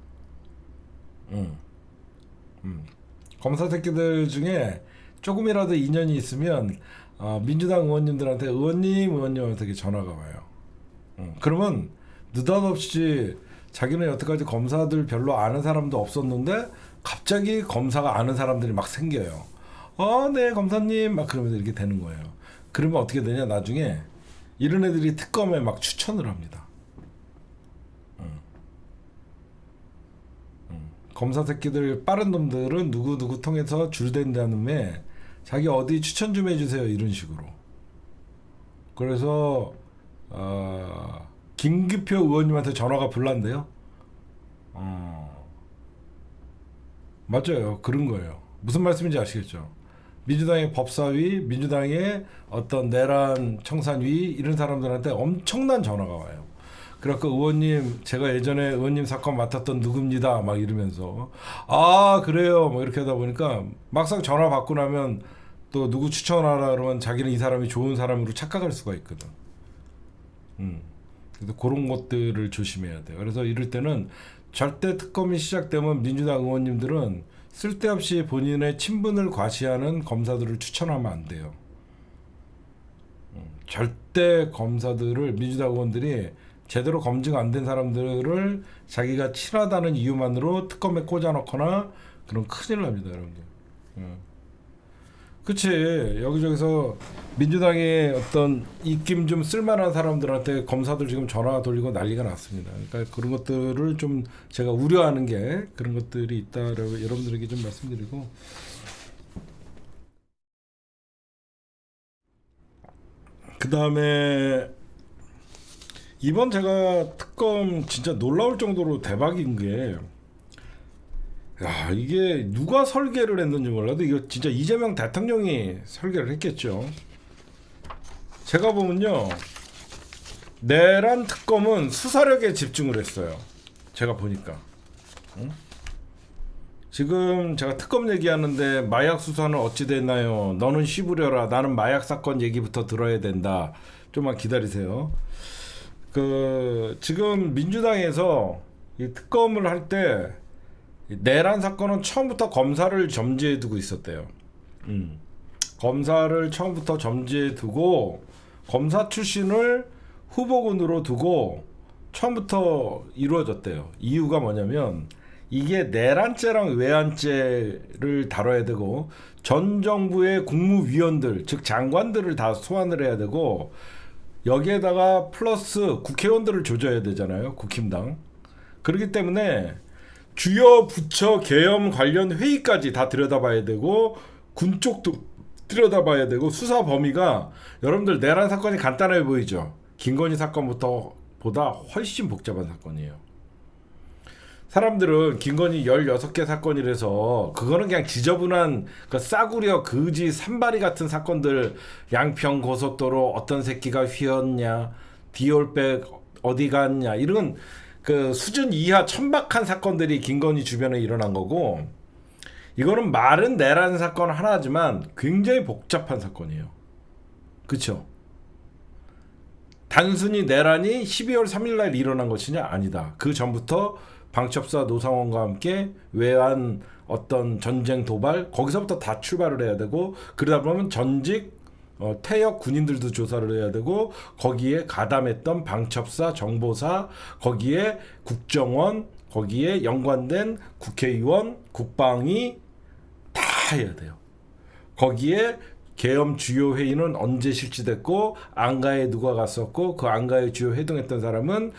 검사 새끼들 중에 조금이라도 인연이 있으면 민주당 의원님들한테 의원님한테 전화가 와요. 그러면 느닷없이 자기는 여태까지 검사들 별로 아는 사람도 없었는데 갑자기 검사가 아는 사람들이 막 생겨요. 네 검사님 막 그러면서 이렇게 되는 거예요. 그러면 어떻게 되냐 나중에 이런 애들이 특검에 막 추천을 합니다. 검사 새끼들 빠른 놈들은 누구 통해서 줄댄 다음에 자기 어디 추천 좀 해주세요 이런 식으로. 그래서 김기표 의원님한테 전화가 불난대요. 맞아요. 그런 거예요. 무슨 말씀인지 아시겠죠? 민주당의 법사위, 민주당의 어떤 내란 청산위 이런 사람들한테 엄청난 전화가 와요. 그래서 의원님 제가 예전에 의원님 사건 맡았던 누굽니다 막 이러면서 그래요 뭐 이렇게 하다 보니까 막상 전화 받고 나면 또 누구 추천하라 그러면 자기는 이 사람이 좋은 사람으로 착각할 수가 있거든. 그래서 그런 것들을 조심해야 돼요. 그래서 이럴 때는 절대 특검이 시작되면 민주당 의원님들은 쓸데없이 본인의 친분을 과시하는 검사들을 추천하면 안 돼요. 절대 검사들을 민주당 의원들이 제대로 검증 안 된 사람들을 자기가 친하다는 이유만으로 특검에 꽂아놓거나 그럼 큰일 납니다, 여러분들. 그치. 여기저기서 민주당의 어떤 입김 좀 쓸만한 사람들한테 검사들 지금 전화 돌리고 난리가 났습니다. 그러니까 그런 것들을 좀 제가 우려하는 게 그런 것들이 있다라고 여러분들에게 좀 말씀드리고 그 다음에 이번 제가 특검 진짜 놀라울 정도로 대박인 게 이게 누가 설계를 했는지 몰라도 이거 진짜 이재명 대통령이 설계를 했겠죠. 제가 보면요 내란 특검은 수사력에 집중을 했어요. 제가 보니까 지금 제가 특검 얘기하는데 마약 수사는 어찌 됐나요? 너는 씹으려라. 나는 마약 사건 얘기부터 들어야 된다. 좀만 기다리세요. 지금 민주당에서 이 특검을 할 때 내란 사건은 처음부터 검사를 점지해 두고 있었대요. 검사를 처음부터 점지해 두고 검사 출신을 후보군으로 두고 처음부터 이루어졌대요. 이유가 뭐냐면 이게 내란죄랑 외환죄를 다뤄야 되고 전 정부의 국무위원들 즉 장관들을 다 소환을 해야 되고 여기에다가 플러스 국회의원들을 조져야 되잖아요. 국힘당. 그렇기 때문에 주요 부처 계엄 관련 회의까지 다 들여다봐야 되고 군 쪽도 들여다봐야 되고 수사 범위가 여러분들 내란 사건이 간단해 보이죠. 김건희 사건부터 보다 훨씬 복잡한 사건이에요. 사람들은 김건희 16개 사건이라서 그거는 그냥 지저분한 싸구려 거지 산발이 같은 사건들 양평 고속도로 어떤 새끼가 휘었냐 디올백 어디 갔냐 이런 수준 이하 천박한 사건들이 김건희 주변에 일어난 거고 이거는 말은 내란 사건 하나지만 굉장히 복잡한 사건이에요. 그쵸? 단순히 내란이 12월 3일 날 일어난 것이냐? 아니다. 그 전부터 방첩사 노상원과 함께 외환 어떤 전쟁 도발 거기서부터 다 출발을 해야 되고 그러다 보면 전직 퇴역 군인들도 조사를 해야 되고 거기에 가담했던 방첩사, 정보사, 거기에 국정원, 거기에 연관된 국회의원, 국방이 다 해야 돼요. 거기에 계엄 주요 회의는 언제 실시됐고 안가에 누가 갔었고 그 안가에 주요 회동했던 사람은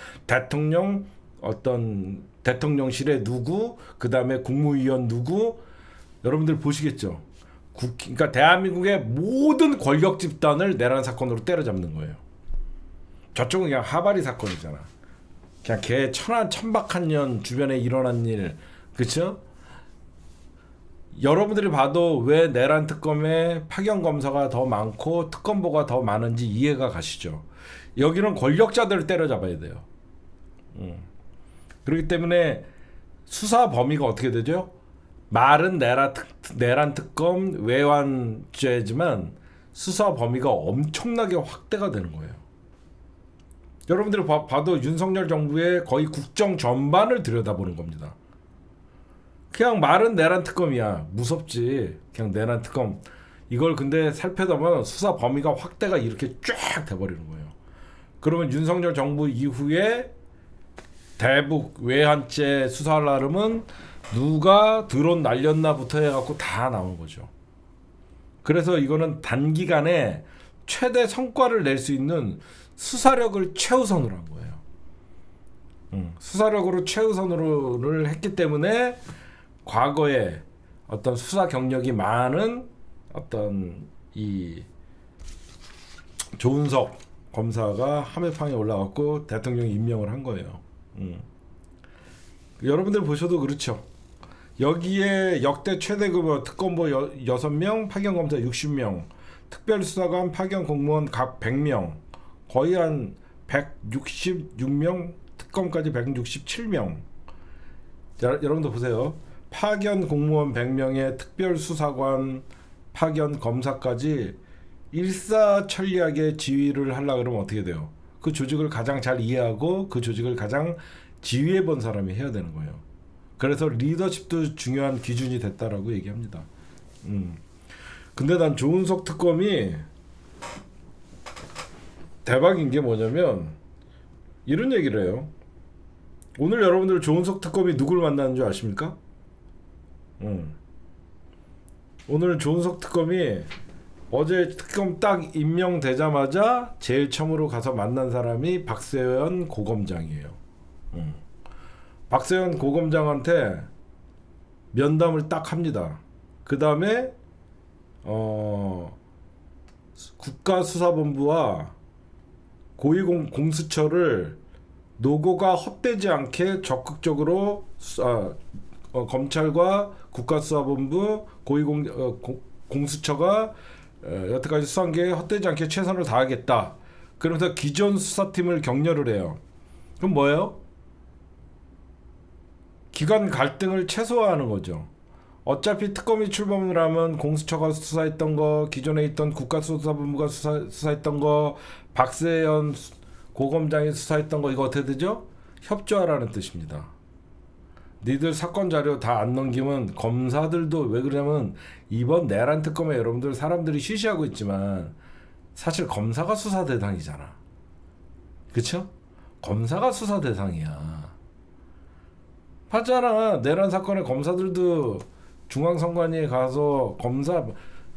대통령실에 누구, 그다음에 국무위원 누구, 여러분들 보시겠죠. 그러니까 대한민국의 모든 권력 집단을 내란 사건으로 때려잡는 거예요. 저쪽은 그냥 하바리 사건이잖아. 그냥 개 천박한 년 주변에 일어난 일, 그렇죠? 여러분들이 봐도 왜 내란 특검에 파견 검사가 더 많고 특검보가 더 많은지 이해가 가시죠. 여기는 권력자들을 때려잡아야 돼요. 그렇기 때문에 수사 범위가 어떻게 되죠? 말은 내란 특검 외환죄지만 수사 범위가 엄청나게 확대가 되는 거예요. 여러분들이 봐도 윤석열 정부의 거의 국정 전반을 들여다보는 겁니다. 그냥 말은 내란 특검이야. 무섭지. 그냥 내란 특검. 이걸 근데 살펴보면 수사 범위가 확대가 이렇게 쫙 돼버리는 거예요. 그러면 윤석열 정부 이후에 대북 외환죄 수사할 나름은 누가 드론 날렸나부터 해갖고 다 나온 거죠. 그래서 이거는 단기간에 최대 성과를 낼 수 있는 수사력을 최우선으로 한 거예요. 수사력으로 최우선으로를 했기 때문에 과거에 어떤 수사 경력이 많은 어떤 이 조은석 검사가 함해팡에 올라왔고 대통령이 임명을 한 거예요. 여러분들 보셔도 그렇죠. 여기에 역대 최대급 특검보 6명, 파견검사 60명, 특별수사관, 파견공무원 각 100명, 거의 한 166명, 특검까지 167명. 자, 여러분들 보세요. 파견 공무원 100명에 특별수사관, 파견 검사까지 일사천리하게 지휘를 하려고 그러면 어떻게 돼요? 그 조직을 가장 잘 이해하고 그 조직을 가장 지휘해 본 사람이 해야 되는 거예요. 그래서 리더십도 중요한 기준이 됐다라고 얘기합니다. 근데 난 조은석 특검이 대박인 게 뭐냐면 이런 얘기를 해요. 오늘 여러분들 조은석 특검이 누굴 만나는 줄 아십니까? 오늘 조은석 특검이 어제 특검 딱 임명되자마자 제일 처음으로 가서 만난 사람이 박세현 고검장이에요. 박세현 고검장한테 면담을 딱 합니다. 그 다음에 국가수사본부와 고위공수처를 노고가 헛되지 않게 적극적으로 검찰과 국가수사본부 고위공수처가 여태까지 수사한 게 헛되지 않게 최선을 다하겠다. 그러면서 기존 수사팀을 격려를 해요. 그럼 뭐예요? 기관 갈등을 최소화하는 거죠. 어차피 특검이 출범을 하면 공수처가 수사했던 거, 기존에 있던 국가수사본부가 수사했던 거, 박세현 고검장이 수사했던 거, 이거 어떻게 되죠? 협조하라는 뜻입니다. 니들 사건 자료 다 안 넘기면 검사들도, 왜 그러냐면 이번 내란 특검에 여러분들 사람들이 쉬쉬하고 있지만 사실 검사가 수사 대상이잖아. 그쵸? 검사가 수사 대상이야. 봤잖아. 내란 사건의 검사들도 중앙선관위에 가서 검사,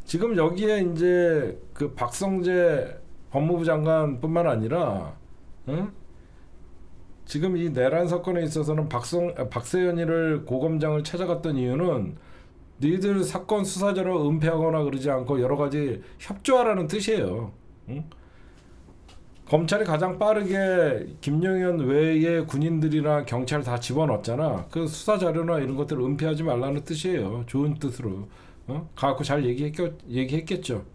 지금 여기에 이제 그 박성재 법무부 장관뿐만 아니라, 응? 지금 이 내란 사건에 있어서는 박세현이를 고검장을 찾아갔던 이유는 니들 사건 수사 자료 은폐하거나 그러지 않고 여러 가지 협조하라는 뜻이에요. 응? 검찰이 가장 빠르게 김영현 외에 군인들이나 경찰 다 집어넣었잖아. 그 수사 자료나 이런 것들을 은폐하지 말라는 뜻이에요. 좋은 뜻으로. 가갖고 잘 얘기했겠죠.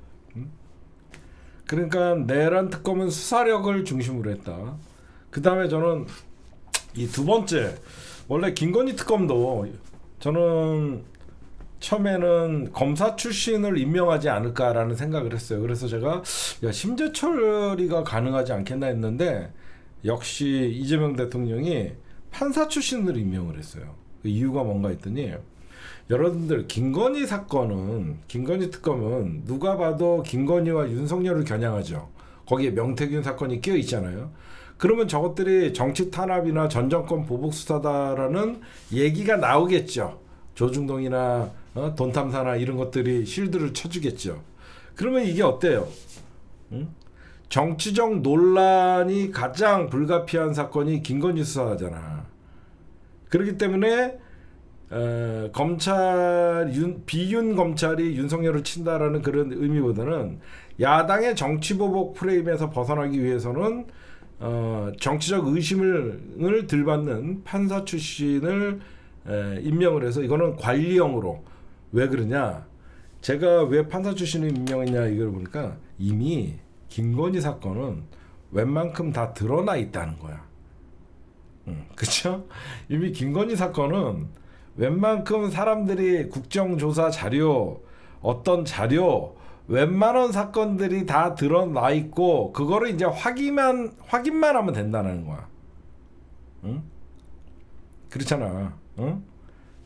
그러니까 내란 특검은 수사력을 중심으로 했다. 그 다음에 저는 이 두 번째, 원래 김건희 특검도 저는 처음에는 검사 출신을 임명하지 않을까라는 생각을 했어요. 그래서 제가 심재 처리가 가능하지 않겠나 했는데 역시 이재명 대통령이 판사 출신을 임명을 했어요. 그 이유가 뭔가 했더니 여러분들 김건희 사건은 김건희 특검은 누가 봐도 김건희와 윤석열을 겨냥하죠. 거기에 명태균 사건이 끼어 있잖아요. 그러면 저것들이 정치 탄압이나 전 정권 보복 수사다라는 얘기가 나오겠죠. 조중동이나 돈 탐사나 이런 것들이 실드를 쳐주겠죠. 그러면 이게 어때요? 응? 정치적 논란이 가장 불가피한 사건이 김건희 수사잖아. 그렇기 때문에 검찰 비윤 검찰이 윤석열을 친다라는 그런 의미보다는 야당의 정치보복 프레임에서 벗어나기 위해서는 정치적 의심을 들받는 판사 출신을 임명을 해서 이거는 관리형으로. 왜 그러냐? 제가 왜 판사 출신을 임명했냐 이걸 보니까 이미 김건희 사건은 웬만큼 다 드러나 있다는 거야. 그렇죠? 이미 김건희 사건은 웬만큼 사람들이 국정조사 자료, 어떤 자료, 웬만한 사건들이 다 드러나 있고 그거를 이제 확인만 하면 된다는 거야. 응? 그렇잖아. 응?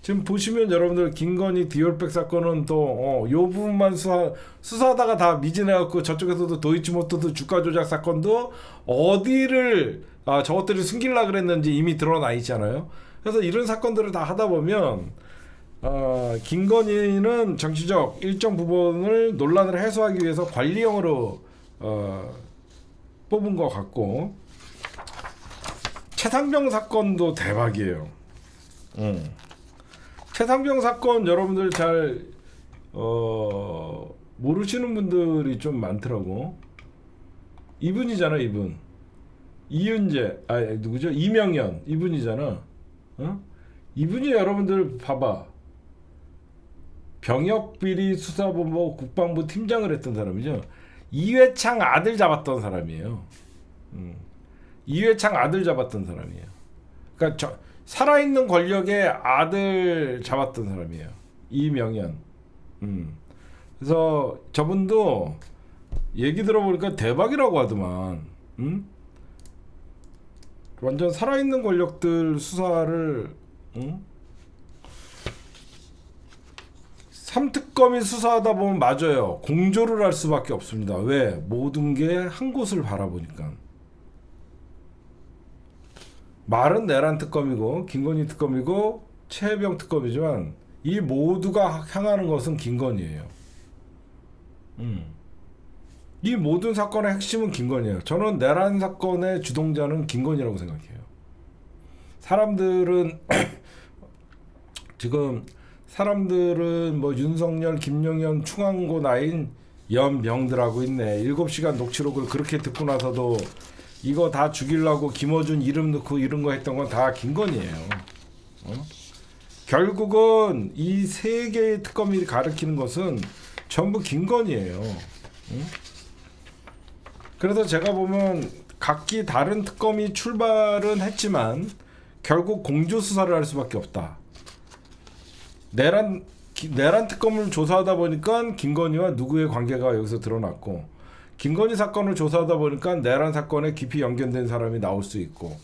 지금 보시면 여러분들 김건희 디올백 사건은 또 요 부분만 수사하다가 다 미진해갖고 저쪽에서도 도이치모터스 주가 조작 사건도 어디를 저것들을 숨기려고 그랬는지 이미 드러나 있잖아요. 그래서 이런 사건들을 다 하다 보면 김건희는 정치적 일정 부분을 논란을 해소하기 위해서 관리형으로 뽑은 것 같고 최상병 사건도 대박이에요. 최상병 사건 여러분들 잘 모르시는 분들이 좀 많더라고. 이분이잖아, 이분. 이윤재, 누구죠? 이명현 이분이잖아. 이분이 여러분들 봐봐. 병역비리 수사본부 국방부 팀장을 했던 사람이죠. 이회창 아들 잡았던 사람이에요. 이회창 아들 잡았던 사람이에요. 그러니까 살아있는 권력의 아들 잡았던 사람이에요. 이명현. 그래서 저분도 얘기 들어보니까 대박이라고 하더만. 완전 살아있는 권력들 수사를 삼특검이 수사하다 보면 맞아요. 공조를 할 수밖에 없습니다. 왜? 모든 게 한 곳을 바라보니까. 말은 내란 특검이고 김건희 특검이고 최혜병 특검이지만 이 모두가 향하는 것은 김건희예요. 이 모든 사건의 핵심은 김건희예요. 저는 내란 사건의 주동자는 김건희라고 생각해요. 사람들은 지금 뭐 윤석열, 김용현, 충안고 나인 연명들하고 있네. 7시간 녹취록을 그렇게 듣고 나서도 이거 다 죽이려고 김어준 이름 넣고 이런 거 했던 건 다 김건희예요. 결국은 이 세 개의 특검이 가리키는 것은 전부 김건희예요. 그래서 제가 보면 각기 다른 특검이 출발은 했지만 결국 공조 수사를 할 수밖에 없다. 내란 특검을 조사하다 보니까 김건희와 누구의 관계가 여기서 드러났고 김건희 사건을 조사하다 보니까 내란 사건에 깊이 연결된 사람이 나올 수 있고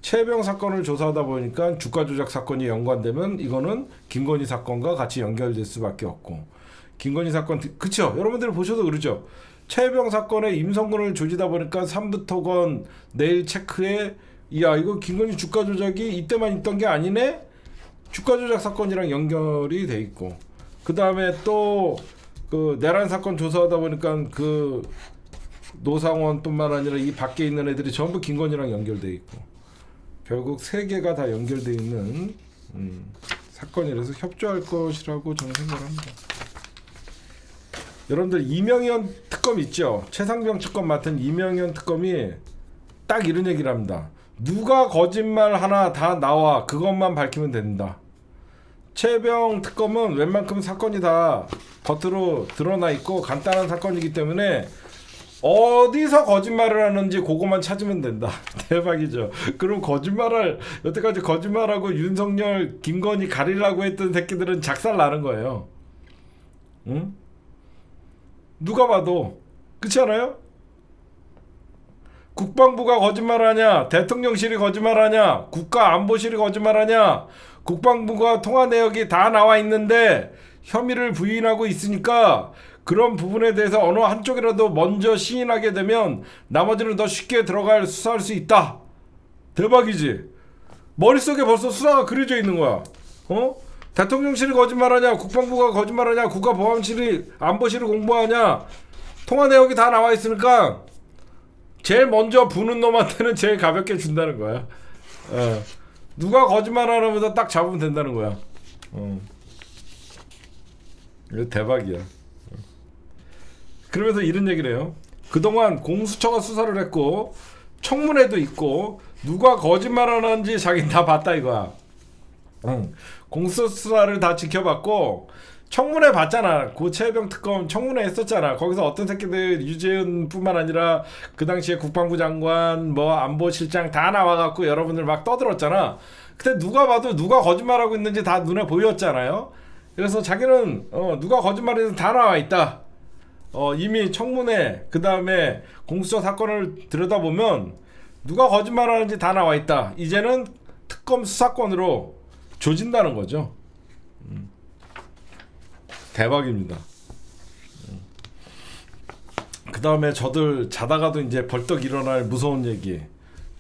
최혜병 사건을 조사하다 보니까 주가 조작 사건이 연관되면 이거는 김건희 사건과 같이 연결될 수밖에 없고 김건희 사건 그쵸? 여러분들 보셔도 그러죠. 최혜병 사건에 임성근을 조지다 보니까 3부토건 내일 체크에 야 이거 김건희 주가 조작이 이때만 있던 게 아니네? 주가 조작 사건이랑 연결이 돼 있고 그 다음에 또 그 내란 사건 조사하다 보니까 그 노상원뿐만 아니라 이 밖에 있는 애들이 전부 김건희랑 연결돼 있고 결국 세 개가 다 연결돼 있는 사건이라서 협조할 것이라고 저는 생각합니다. 여러분들 이명현 특검 있죠? 최상병 특검 맡은 이명현 특검이 딱 이런 얘기를 합니다. 누가 거짓말 하나 다 나와 그것만 밝히면 된다. 최병 특검은 웬만큼 사건이 다 겉으로 드러나 있고 간단한 사건이기 때문에 어디서 거짓말을 하는지 그것만 찾으면 된다. 대박이죠. 그럼 여태까지 거짓말하고 윤석열, 김건희 가리려고 했던 새끼들은 작살 나는 거예요. 누가 봐도 그렇지 않아요? 국방부가 거짓말하냐? 대통령실이 거짓말하냐? 국가안보실이 거짓말하냐? 국방부가 통화 내역이 다 나와 있는데 혐의를 부인하고 있으니까 그런 부분에 대해서 어느 한쪽이라도 먼저 시인하게 되면 나머지는 더 쉽게 들어갈 수사할 수 있다. 대박이지. 머릿속에 벌써 수사가 그려져 있는 거야. 대통령실이 거짓말하냐? 국방부가 거짓말하냐? 국가보안실이 안보실이 공부하냐? 통화 내역이 다 나와 있으니까 제일 먼저 부는 놈한테는 제일 가볍게 준다는 거야. 누가 거짓말하는보다 딱 잡으면 된다는 거야. 이거 대박이야. 그러면서 이런 얘기를 해요. 그동안 공수처가 수사를 했고 청문회도 있고 누가 거짓말하는지 자기는 다 봤다 이거야. 공수처 수사를 다 지켜봤고 청문회 봤잖아. 그 최혜병 특검 청문회 했었잖아. 거기서 어떤 새끼들 유재은 뿐만 아니라 그 당시에 국방부 장관 뭐 안보실장 다 나와갖고 여러분들 막 떠들었잖아. 근데 누가 봐도 누가 거짓말하고 있는지 다 눈에 보였잖아요. 그래서 자기는 누가 거짓말해서 다 나와 있다. 이미 청문회 그 다음에 공수처 사건을 들여다보면 누가 거짓말하는지 다 나와 있다. 이제는 특검 수사권으로 조진다는 거죠. 대박입니다. 그 다음에 저들 자다가도 이제 벌떡 일어날 무서운 얘기.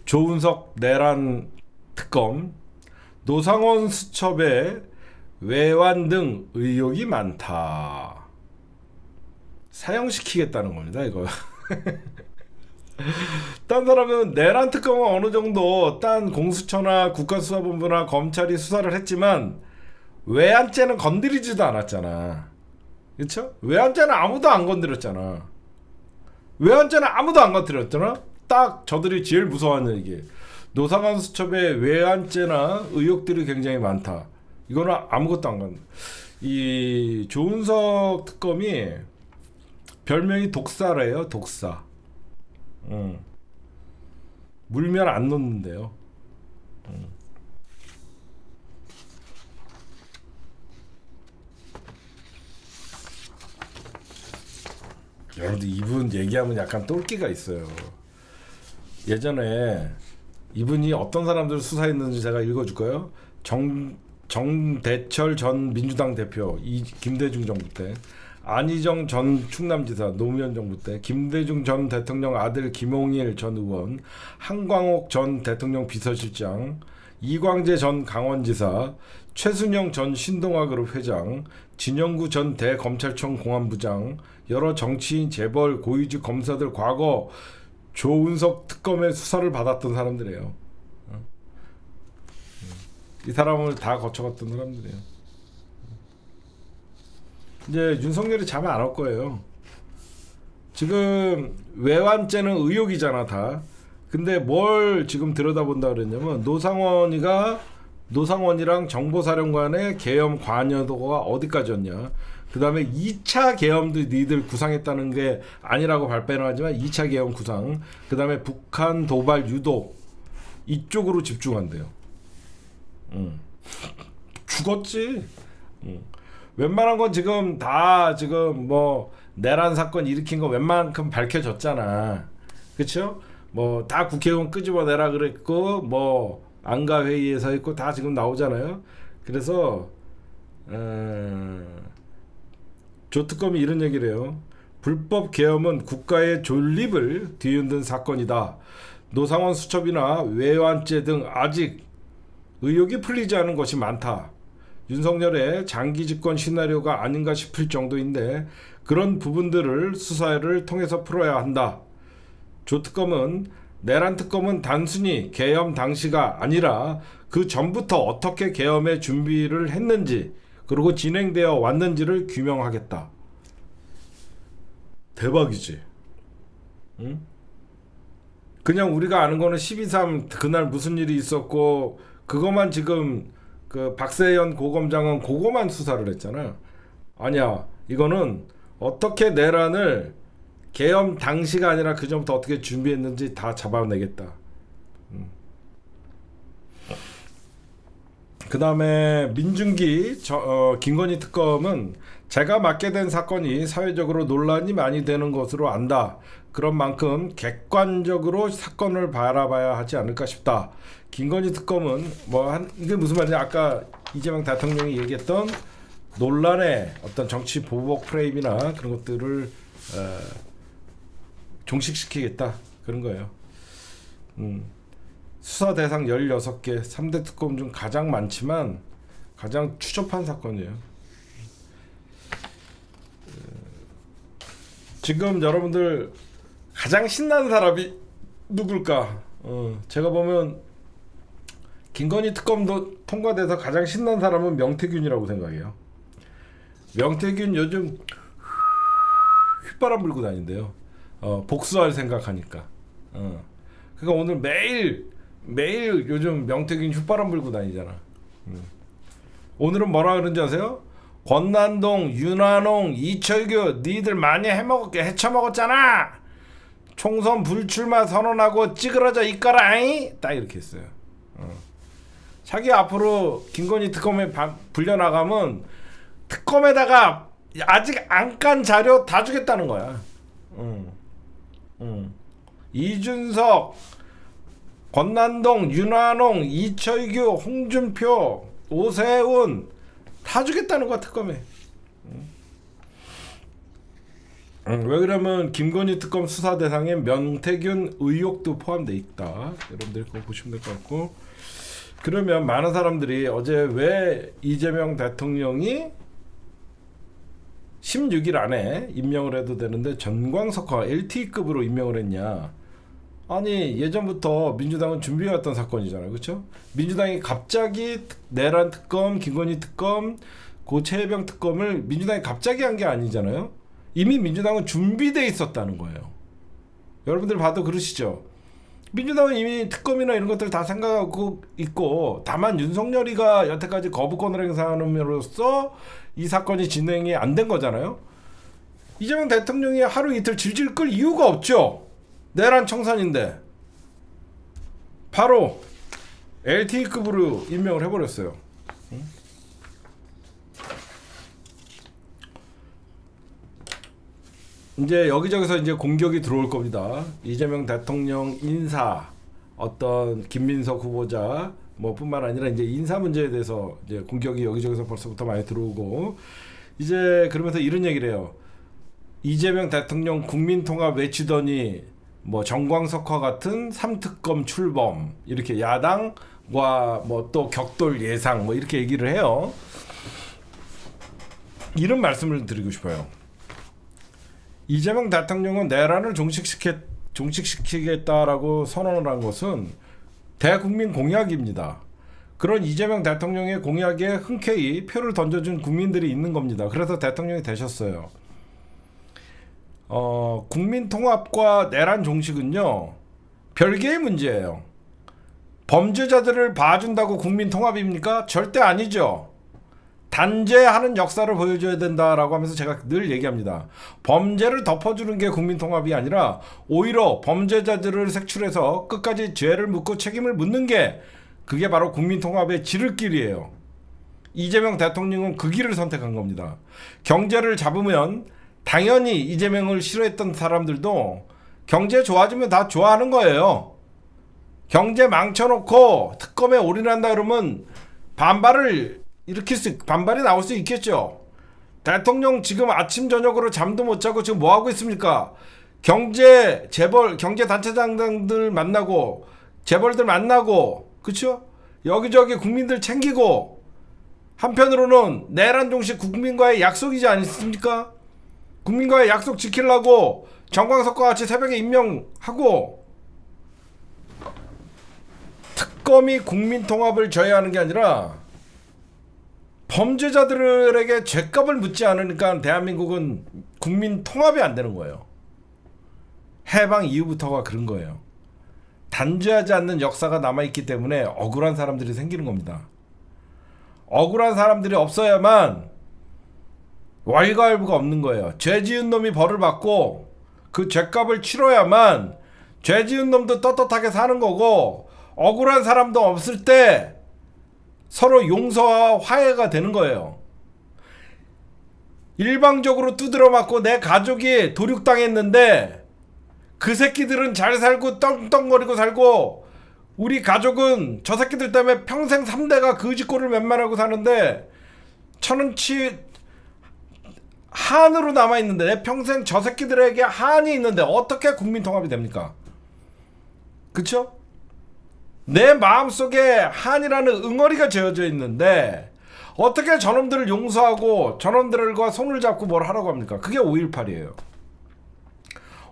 조은석 내란 특검, 노상원 수첩에 외환 등 의혹이 많다. 사형시키겠다는 겁니다, 이거. 딴 사람은 내란 특검은 어느 정도 딴 공수처나 국가수사본부나 검찰이 수사를 했지만 외환죄는 건드리지도 않았잖아. 그쵸? 외환죄는 아무도 안 건드렸잖아. 외환죄는 아무도 안 건드렸잖아. 딱 저들이 제일 무서워하는 얘기. 노상원 수첩에 외환죄나 의혹들이 굉장히 많다. 이거는 아무것도 안 건드. 이 조은석 특검이 별명이 독사래요. 독사. 물면 안 놓는데요. 여러분들 이분 얘기하면 약간 똘끼가 있어요. 예전에 이분이 어떤 사람들을 수사했는지 제가 읽어줄까요? 정대철 전 민주당 대표, 김대중 정부 때, 안희정 전 충남지사, 노무현 정부 때, 김대중 전 대통령 아들 김홍일 전 의원, 한광옥 전 대통령 비서실장, 이광재 전 강원지사, 최순영 전 신동아그룹 회장, 진영구 전 대검찰청 공안부장, 여러 정치인, 재벌, 고위직 검사들 과거 조은석 특검의 수사를 받았던 사람들이에요. 이 사람을 다 거쳐갔던 사람들이에요. 이제 윤석열이 잠이 안 올 거예요. 지금 외환죄는 의혹이잖아 다. 근데 뭘 지금 들여다본다 그랬냐면 노상원이랑 정보사령관의 계엄 관여도가 어디까지였냐. 그 다음에 2차 계엄도 니들 구상했다는 게 아니라고 발표는 하지만 2차 계엄 구상, 그 다음에 북한 도발 유도 이쪽으로 집중한대요. 죽었지. 웬만한 건 지금 다 지금 뭐 내란 사건 일으킨 거 웬만큼 밝혀졌잖아. 그쵸? 뭐 다 국회의원 끄집어내라 그랬고 뭐 안가 회의에서 했고 다 지금 나오잖아요. 그래서 조특검이 이런 얘기를 해요. 불법 계엄은 국가의 존립을 뒤흔든 사건이다. 노상원 수첩이나 외환죄 등 아직 의혹이 풀리지 않은 것이 많다. 윤석열의 장기 집권 시나리오가 아닌가 싶을 정도인데 그런 부분들을 수사를 통해서 풀어야 한다. 조특검은 내란 특검은 단순히 계엄 당시가 아니라 그 전부터 어떻게 계엄의 준비를 했는지 그리고 진행되어 왔는지를 규명하겠다. 대박이지. 응? 그냥 우리가 아는 거는 12.3 그날 무슨 일이 있었고 그것만 지금 그 박세현 고검장은 그거만 수사를 했잖아. 아니야. 이거는 어떻게 내란을 계엄 당시가 아니라 그 전부터 어떻게 준비했는지 다 잡아내겠다. 그 다음에 민중기 김건희 특검은 제가 맡게 된 사건이 사회적으로 논란이 많이 되는 것으로 안다. 그런 만큼 객관적으로 사건을 바라봐야 하지 않을까 싶다. 김건희 특검은 이게 무슨 말이냐, 아까 이재명 대통령이 얘기했던 논란의 어떤 정치 보복 프레임이나 그런 것들을 종식시키겠다, 그런 거예요. 수사 대상 16개, 3대 특검 중 가장 많지만 가장 추접한 사건이에요. 지금 여러분들 가장 신나는 사람이 누굴까? 제가 보면 김건희 특검도 통과돼서 가장 신난 사람은 명태균이라고 생각해요. 명태균 요즘 휘바람 불고 다닌대요. 복수할 생각하니까. 그러니까 오늘 매일 요즘 명태균 휘바람 불고 다니잖아. 오늘은 뭐라 그런지 아세요? 권난동, 윤한홍, 이철규 니들 많이 헤쳐먹었잖아. 총선 불출마 선언하고 찌그러져 있거라잉. 딱 이렇게 했어요. 자기 앞으로 김건희 특검에 불려나가면 특검에다가 아직 안 깐 자료 다 주겠다는 거야. 이준석, 권난동, 윤한홍, 이철규, 홍준표, 오세훈 다 주겠다는 거야, 특검에. 왜 그러면 김건희 특검 수사 대상에 명태균 의혹도 포함되어 있다. 여러분들 그거 보시면 될 것 같고, 그러면 많은 사람들이 어제 왜 이재명 대통령이 16일 안에 임명을 해도 되는데 전광석화 LTE급으로 임명을 했냐. 아니, 예전부터 민주당은 준비해왔던 사건이잖아요, 그렇죠? 민주당이 갑자기 내란 특검, 김건희 특검, 고 최혜병 특검을 민주당이 갑자기 한 게 아니잖아요. 이미 민주당은 준비돼 있었다는 거예요. 여러분들 봐도 그러시죠? 민주당은 이미 특검이나 이런 것들 다 생각하고 있고, 다만 윤석열이가 여태까지 거부권을 행사함으로써 이 사건이 진행이 안 된 거잖아요. 이재명 대통령이 하루 이틀 질질 끌 이유가 없죠. 내란 청산인데 바로 LTE급으로 임명을 해버렸어요. 이제 여기저기서 이제 공격이 들어올 겁니다. 이재명 대통령 인사, 어떤 김민석 후보자 뿐만 아니라 이제 인사 문제에 대해서 이제 공격이 여기저기서 벌써부터 많이 들어오고, 이제 그러면서 이런 얘기를 해요. 이재명 대통령 국민통합 외치더니 정광석화 같은 3특검 출범, 이렇게 야당과 또 격돌 예상 이렇게 얘기를 해요. 이런 말씀을 드리고 싶어요. 이재명 대통령은 내란을 종식시키겠다라고 선언을 한 것은 대국민 공약입니다. 그런 이재명 대통령의 공약에 흔쾌히 표를 던져준 국민들이 있는 겁니다. 그래서 대통령이 되셨어요. 국민 통합과 내란 종식은요, 별개의 문제예요. 범죄자들을 봐준다고 국민 통합입니까? 절대 아니죠. 단죄하는 역사를 보여줘야 된다라고 하면서 제가 늘 얘기합니다. 범죄를 덮어주는 게 국민 통합이 아니라 오히려 범죄자들을 색출해서 끝까지 죄를 묻고 책임을 묻는 게, 그게 바로 국민 통합의 지름길이에요. 이재명 대통령은 그 길을 선택한 겁니다. 경제를 잡으면 당연히 이재명을 싫어했던 사람들도 경제 좋아지면 다 좋아하는 거예요. 경제 망쳐놓고 특검에 올인한다 그러면 반발이 나올 수 있겠죠. 대통령 지금 아침 저녁으로 잠도 못 자고 지금 뭐 하고 있습니까? 경제 단체장들 만나고 재벌들 만나고, 그렇죠? 여기저기 국민들 챙기고, 한편으로는 내란 종식 국민과의 약속이지 않습니까? 국민과의 약속 지키려고 정광석과 같이 새벽에 임명하고, 특검이 국민 통합을 저해하는 게 아니라 범죄자들에게 죄값을 묻지 않으니까 대한민국은 국민 통합이 안 되는 거예요. 해방 이후부터가 그런 거예요. 단죄하지 않는 역사가 남아있기 때문에 억울한 사람들이 생기는 겁니다. 억울한 사람들이 없어야만 왈가왈부가 없는 거예요. 죄 지은 놈이 벌을 받고 그 죄값을 치러야만 죄 지은 놈도 떳떳하게 사는 거고, 억울한 사람도 없을 때 서로 용서와 화해가 되는 거예요. 일방적으로 두드려 맞고 내 가족이 도륙당했는데 그 새끼들은 잘 살고 떵떵거리고 살고 우리 가족은 저 새끼들 때문에 평생 3대가 거지꼴을 맨만하고 사는데 천은치 한으로 남아있는데 내 평생 저 새끼들에게 한이 있는데 어떻게 국민통합이 됩니까? 그쵸? 내 마음속에 한이라는 응어리가 지어져 있는데 어떻게 저놈들을 용서하고 저놈들과 손을 잡고 뭘 하라고 합니까? 그게 5.18이에요.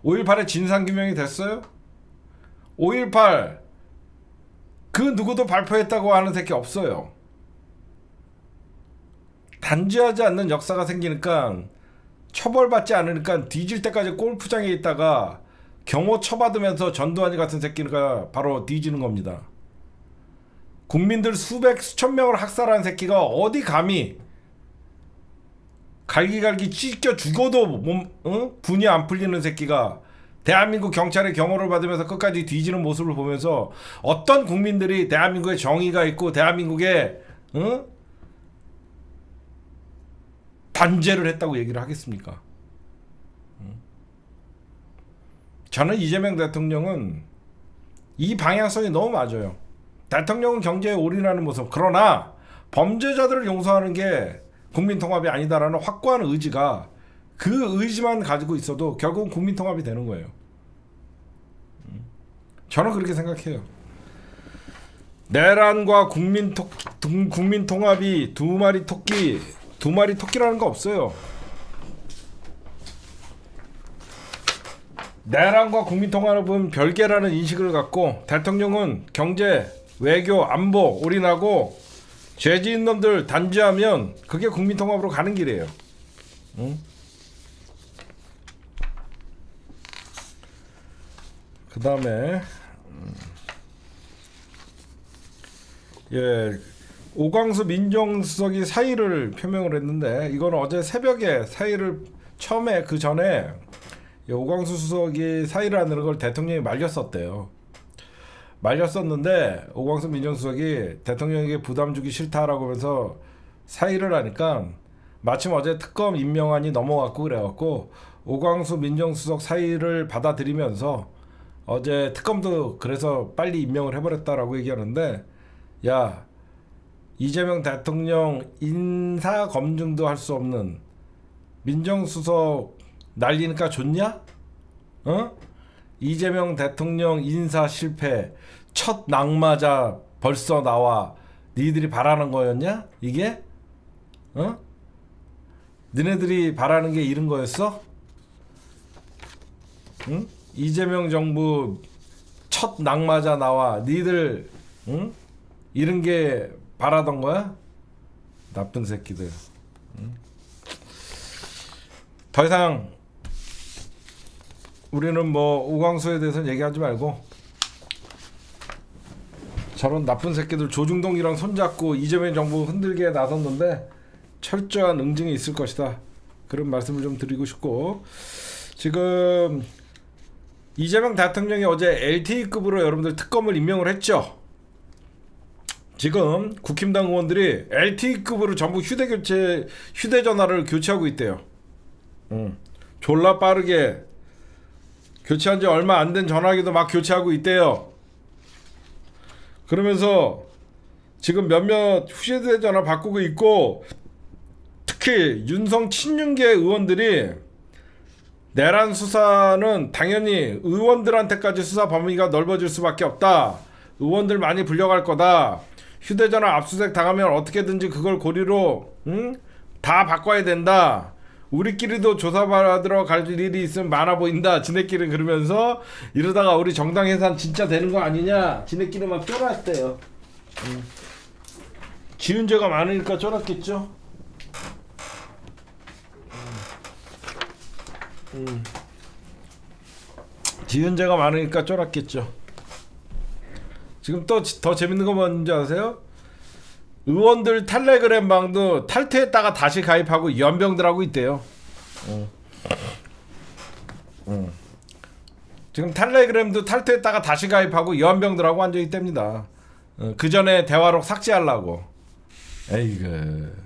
5.18의 진상규명이 됐어요? 5.18 그 누구도 발표했다고 하는 새끼 없어요. 단죄하지 않는 역사가 생기니까 처벌받지 않으니까 뒤질 때까지 골프장에 있다가 경호 처받으면서 전두환이 같은 새끼가 바로 뒤지는 겁니다. 국민들 수천 명을 학살한 새끼가 어디 감히 갈기갈기 찢겨 죽어도 분이 안 풀리는 새끼가 대한민국 경찰의 경호를 받으면서 끝까지 뒤지는 모습을 보면서 어떤 국민들이 대한민국에 정의가 있고 대한민국에 단죄를 했다고 얘기를 하겠습니까? 저는 이재명 대통령은 이 방향성이 너무 맞아요. 대통령은 경제에 올인하는 모습, 그러나 범죄자들을 용서하는 게 국민통합이 아니다라는 확고한 의지가 그 의지만 가지고 있어도 결국은 국민통합이 되는 거예요. 저는 그렇게 생각해요. 내란과 국민통합이 두 마리 토끼라는 거 없어요. 내란과 국민통합은 별개라는 인식을 갖고 대통령은 경제, 외교, 안보 올인하고 죄 지은 놈들 단죄하면 그게 국민통합으로 가는 길이에요. 그 다음에 오광수 민정수석이 사의를 표명을 했는데 이건 어제 새벽에 사의를 처음에 그 전에 오광수 수석이 사의를 하는 걸 대통령이 말렸었대요. 말렸었는데 오광수 민정수석이 대통령에게 부담 주기 싫다라고 하면서 사의를 하니까 마침 어제 특검 임명안이 넘어갔고 그래갖고 오광수 민정수석 사의를 받아들이면서 어제 특검도 그래서 빨리 임명을 해버렸다라고 얘기하는데, 야, 이재명 대통령 인사 검증도 할 수 없는 민정수석 날리니까 좋냐? 이재명 대통령 인사 실패 첫 낙마자 벌써 나와. 니들이 바라는 거였냐? 이게? 니네들이 바라는 게 이런 거였어? 응? 이재명 정부 첫 낙마자 나와. 니들 이런 게 바라던 거야? 나쁜 새끼들. 더 이상 우리는 뭐 오광수에 대해서는 얘기하지 말고 저런 나쁜 새끼들 조중동이랑 손잡고 이재명 정부 흔들게 나섰는데 철저한 응징이 있을 것이다. 그런 말씀을 좀 드리고 싶고, 지금 이재명 대통령이 어제 LTE급으로 여러분들 특검을 임명을 했죠. 지금 국힘당 의원들이 LTE급으로 전부 휴대전화를 교체하고 있대요. 졸라 빠르게 교체한 지 얼마 안 된 전화기도 막 교체하고 있대요. 그러면서 지금 몇몇 휴대전화 바꾸고 있고, 특히 윤성 친윤계 의원들이 내란 수사는 당연히 의원들한테까지 수사 범위가 넓어질 수밖에 없다. 의원들 많이 불려갈 거다. 휴대전화 압수수색 당하면 어떻게든지 그걸 고리로 다 바꿔야 된다. 우리끼리도 조사받으러 갈 일이 있으면 많아 보인다. 지네끼리 그러면서 이러다가 우리 정당 해산 진짜 되는 거 아니냐. 지네끼리 막 쫄았대요. 지은 죄가 많으니까 쫄았겠죠. 지은 죄가 많으니까 쫄았겠죠. 지금 또 더 재밌는 거 뭔지 아세요? 의원들 텔레그램 방도 탈퇴했다가 다시 가입하고 연병들 하고 있대요. 지금 텔레그램도 탈퇴했다가 다시 가입하고 연병들 하고 앉아있답니다. 그 전에 대화록 삭제하려고. 에이그.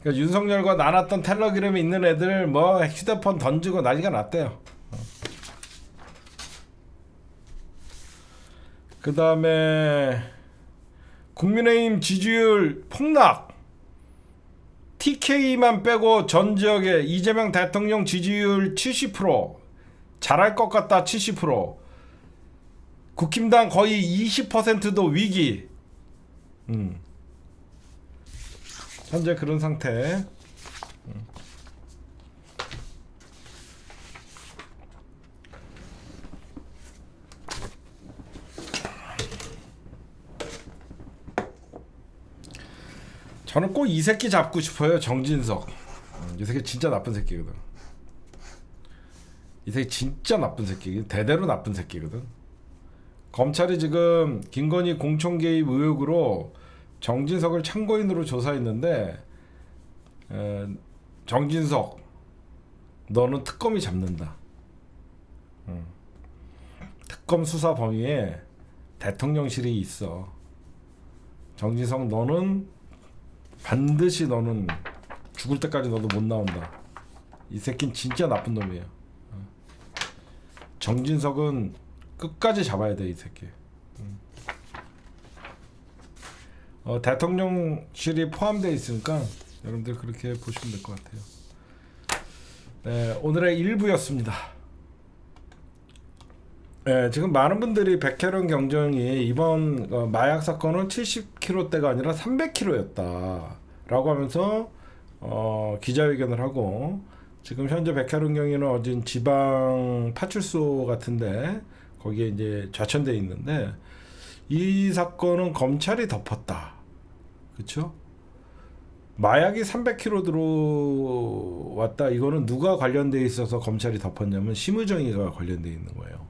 그러니까 윤석열과 나눴던 텔레그램에 있는 애들 뭐 휴대폰 던지고 난리가 났대요. 그 다음에 국민의힘 지지율 폭락. TK만 빼고 전 지역에 이재명 대통령 지지율 70%, 잘할 것 같다 70%, 국힘당 거의 20%도 위기. 현재 그런 상태. 저는 꼭 이 새끼 잡고 싶어요. 정진석. 이 새끼 진짜 나쁜 새끼거든. 이 새끼 진짜 나쁜 새끼. 대대로 나쁜 새끼거든. 검찰이 지금 김건희 공천 개입 의혹으로 정진석을 참고인으로 조사했는데, 정진석 너는 특검이 잡는다. 특검 수사 범위에 대통령실이 있어. 정진석 너는 반드시 너는 죽을 때까지 너도 못 나온다. 이 새끼는 진짜 나쁜 놈이에요. 정진석은 끝까지 잡아야 돼, 이 새끼. 대통령실이 포함되어 있으니까 여러분들 그렇게 보시면 될 것 같아요. 네, 오늘의 1부였습니다. 네, 지금 많은 분들이 백혜련 경정이 이번 마약 사건은 70kg대가 아니라 300kg였다 라고 하면서 기자회견을 하고, 지금 현재 백혜련 경위는 어딘 지방 파출소 같은데 거기에 이제 좌천되어 있는데, 이 사건은 검찰이 덮었다. 그쵸? 마약이 300kg 들어왔다. 이거는 누가 관련되어 있어서 검찰이 덮었냐면 심의정의가 관련되어 있는 거예요.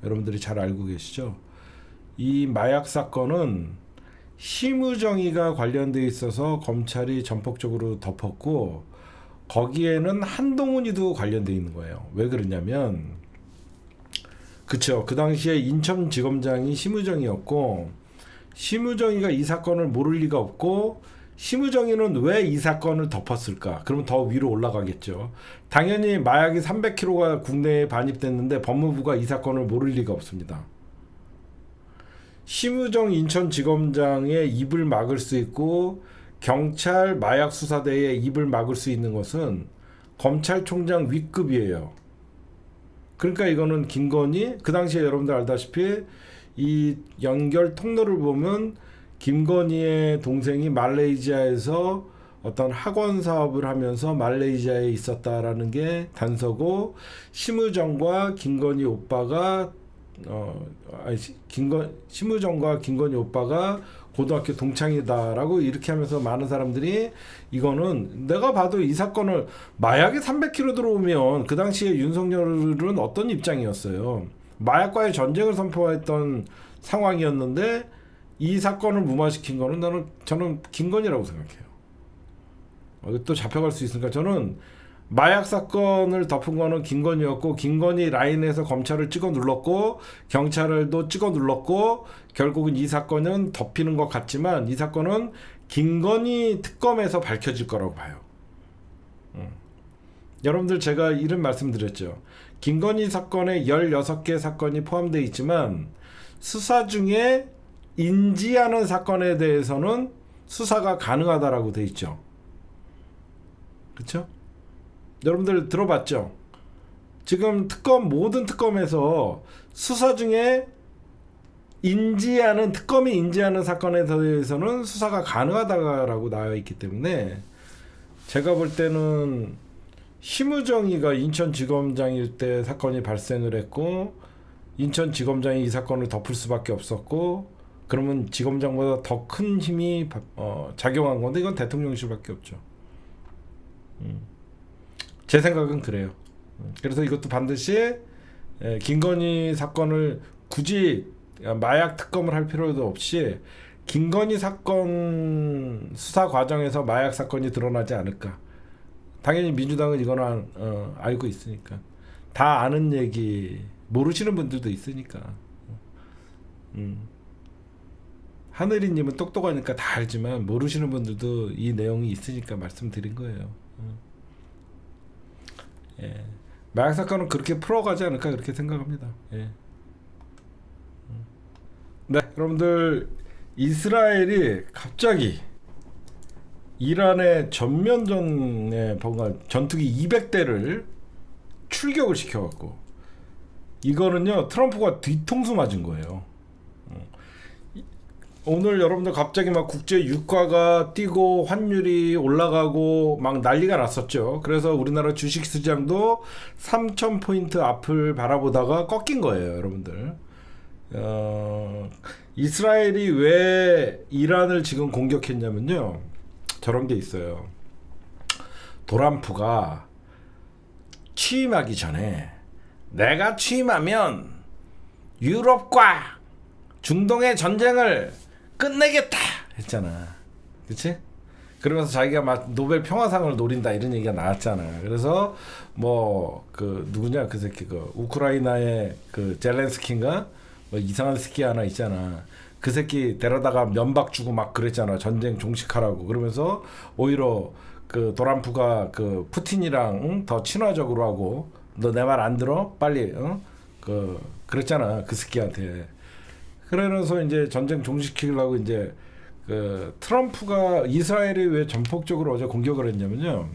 여러분들이 잘 알고 계시죠? 이 마약 사건은 심의정의가 관련되어 있어서 검찰이 전폭적으로 덮었고, 거기에는 한동훈이도 관련되어 있는 거예요. 왜 그러냐면, 그쵸, 그 당시에 인천지검장이 심의정의였고, 심의정의가 이 사건을 모를 리가 없고, 심의정의는 왜 이 사건을 덮었을까? 그러면 더 위로 올라가겠죠. 당연히 마약이 300kg가 국내에 반입됐는데 법무부가 이 사건을 모를 리가 없습니다. 심의정 인천지검장의 입을 막을 수 있고 경찰 마약수사대의 입을 막을 수 있는 것은 검찰총장 윗급이에요. 그러니까 이거는 김건희, 그 당시에 여러분들 알다시피 이 연결 통로를 보면 김건희의 동생이 말레이시아에서 어떤 학원 사업을 하면서 말레이시아에 있었다라는 게 단서고, 심의정과 김건희 오빠가 심의정과 김건희 오빠가 고등학교 동창이다라고 이렇게 하면서 많은 사람들이, 이거는 내가 봐도 이 사건을 마약이 300kg 들어오면 그 당시에 윤석열은 어떤 입장이었어요? 마약과의 전쟁을 선포했던 상황이었는데 이 사건을 무마시킨 거는 저는 김건희라고 생각해요. 또 잡혀갈 수 있으니까 저는 마약 사건을 덮은 거는 김건희였고, 김건희 라인에서 검찰을 찍어 눌렀고 경찰도 찍어 눌렀고, 결국은 이 사건은 덮이는 것 같지만 이 사건은 김건희 특검에서 밝혀질 거라고 봐요. 여러분들 제가 이런 말씀드렸죠. 김건희 사건에 16개 사건이 포함되어 있지만 수사 중에 인지하는 사건에 대해서는 수사가 가능하다라고 돼 있죠. 그렇죠? 여러분들 들어봤죠? 지금 모든 특검에서 수사 중에 특검이 인지하는 사건에 대해서는 수사가 가능하다라고 나와 있기 때문에, 제가 볼 때는 심의정의가 인천지검장일 때 사건이 발생을 했고 인천지검장이 이 사건을 덮을 수밖에 없었고, 그러면 지검장보다 더 큰 힘이 작용한 건데 이건 대통령실밖에 없죠. 제 생각은 그래요. 그래서 이것도 반드시 김건희 사건을 굳이 마약 특검을 할 필요도 없이 김건희 사건 수사 과정에서 마약 사건이 드러나지 않을까. 당연히 민주당은 이거는 알고 있으니까, 다 아는 얘기 모르시는 분들도 있으니까. 하늘이님은 똑똑하니까 다 알지만 모르시는 분들도 이 내용이 있으니까 말씀드린 거예요. 예. 마약 사건은 그렇게 풀어가지 않을까 그렇게 생각합니다. 예. 네, 여러분들 이스라엘이 갑자기 이란의 전면전에 전투기 200대를 출격을 시켜갖고 이거는요 트럼프가 뒤통수 맞은 거예요. 오늘 여러분들 갑자기 막 국제 유가가 뛰고 환율이 올라가고 막 난리가 났었죠. 그래서 우리나라 주식 시장도 3,000포인트 앞을 바라보다가 꺾인 거예요, 여러분들. 이스라엘이 왜 이란을 지금 공격했냐면요. 저런 게 있어요. 도란프가 취임하기 전에 내가 취임하면 유럽과 중동의 전쟁을 끝내겠다 했잖아. 그치? 그러면서 자기가 막 노벨 평화상을 노린다 이런 얘기가 나왔잖아. 그래서 뭐 그 누구냐 그 새끼 그 우크라이나의 그 젤렌스키인가 뭐 이상한 새끼 하나 있잖아. 그 새끼 데려다가 면박 주고 막 그랬잖아. 전쟁 종식하라고. 그러면서 오히려 그 도란프가 그 푸틴이랑 더 친화적으로 하고 너 내 말 안 들어? 빨리 그랬잖아. 그 새끼한테. 그러면서 이제 전쟁 종식시키려고 이제 그 트럼프가 이스라엘이 왜 전폭적으로 어제 공격을 했냐면요.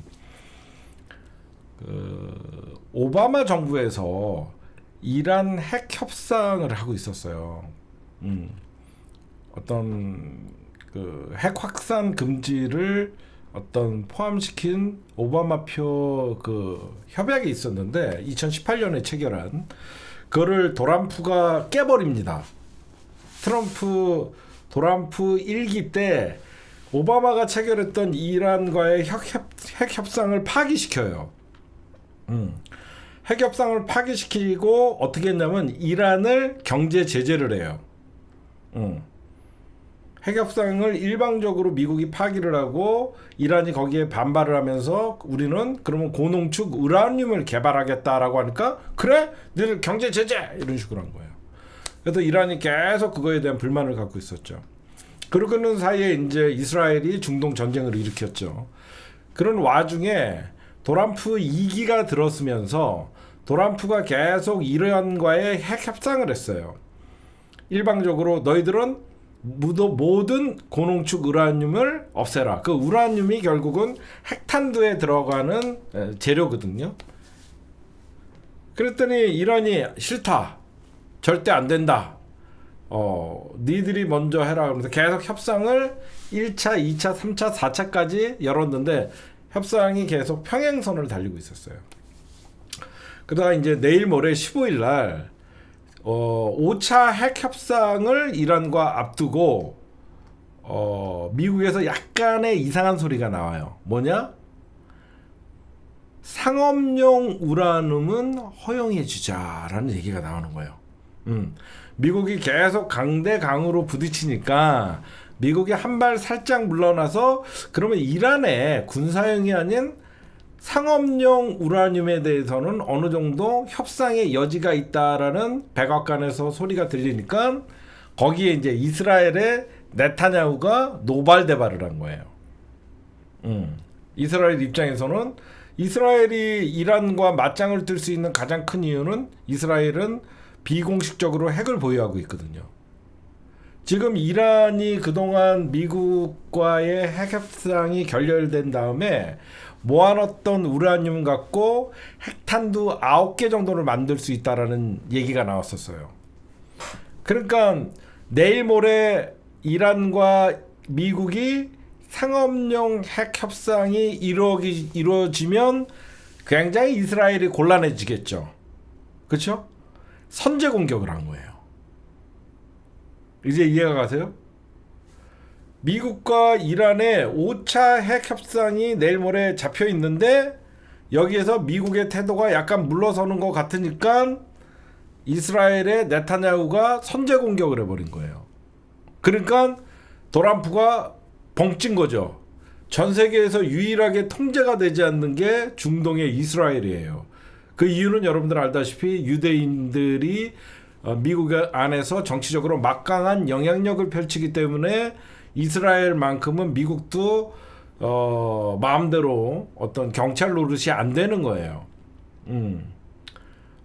그 오바마 정부에서 이란 핵 협상을 하고 있었어요. 어떤 그 핵 확산 금지를 어떤 포함시킨 오바마표 그 협약이 있었는데 2018년에 체결한 그거를 도란프가 깨버립니다. 도란프 1기 때 오바마가 체결했던 이란과의 핵 협상을 파기시켜요. 핵 협상을 파기시키고 어떻게 했냐면 이란을 경제 제재를 해요. 핵 협상을 일방적으로 미국이 파기를 하고 이란이 거기에 반발을 하면서 우리는 그러면 고농축 우라늄을 개발하겠다라고 하니까 그래? 너희들 경제 제재! 이런 식으로 한 거예요. 그래서 이란이 계속 그거에 대한 불만을 갖고 있었죠. 그러고는 사이에 이제 이스라엘이 중동 전쟁을 일으켰죠. 그런 와중에 도란프 2기가 들었으면서 도란프가 계속 이란과의 핵 협상을 했어요. 일방적으로 너희들은 모든 고농축 우라늄을 없애라. 그 우라늄이 결국은 핵탄두에 들어가는 재료거든요. 그랬더니 이란이 싫다. 절대 안 된다. 니들이 먼저 해라. 그러면서 계속 협상을 1차, 2차, 3차, 4차까지 열었는데 협상이 계속 평행선을 달리고 있었어요. 그러다가 이제 내일 모레 15일 날 5차 핵 협상을 이란과 앞두고 미국에서 약간의 이상한 소리가 나와요. 뭐냐? 상업용 우라늄은 허용해 주자라는 얘기가 나오는 거예요. 미국이 계속 강대강으로 부딪히니까 미국이 한 발 살짝 물러나서 그러면 이란의 군사용이 아닌 상업용 우라늄에 대해서는 어느 정도 협상의 여지가 있다라는 백악관에서 소리가 들리니까 거기에 이제 이스라엘의 네타냐후가 노발대발을 한 거예요. 이스라엘 입장에서는 이스라엘이 이란과 맞짱을 뜰 수 있는 가장 큰 이유는 이스라엘은 비공식적으로 핵을 보유하고 있거든요. 지금 이란이 그동안 미국과의 핵 협상이 결렬된 다음에 모아놨던 우라늄 갖고 핵탄두 9개 정도를 만들 수 있다라는 얘기가 나왔었어요. 그러니까 내일 모레 이란과 미국이 상업용 핵 협상이 이루어지면 굉장히 이스라엘이 곤란해지겠죠. 그렇죠? 선제 공격을 한 거예요. 이제 이해가 가세요? 미국과 이란의 5차 핵 협상이 내일 모레 잡혀 있는데 여기에서 미국의 태도가 약간 물러서는 것 같으니까 이스라엘의 네타냐후가 선제 공격을 해버린 거예요. 그러니까 도란프가 벙찐 거죠. 전 세계에서 유일하게 통제가 되지 않는 게 중동의 이스라엘이에요. 그 이유는 여러분들 알다시피 유대인들이 미국 안에서 정치적으로 막강한 영향력을 펼치기 때문에 이스라엘만큼은 미국도 마음대로 어떤 경찰 노릇이 안 되는 거예요.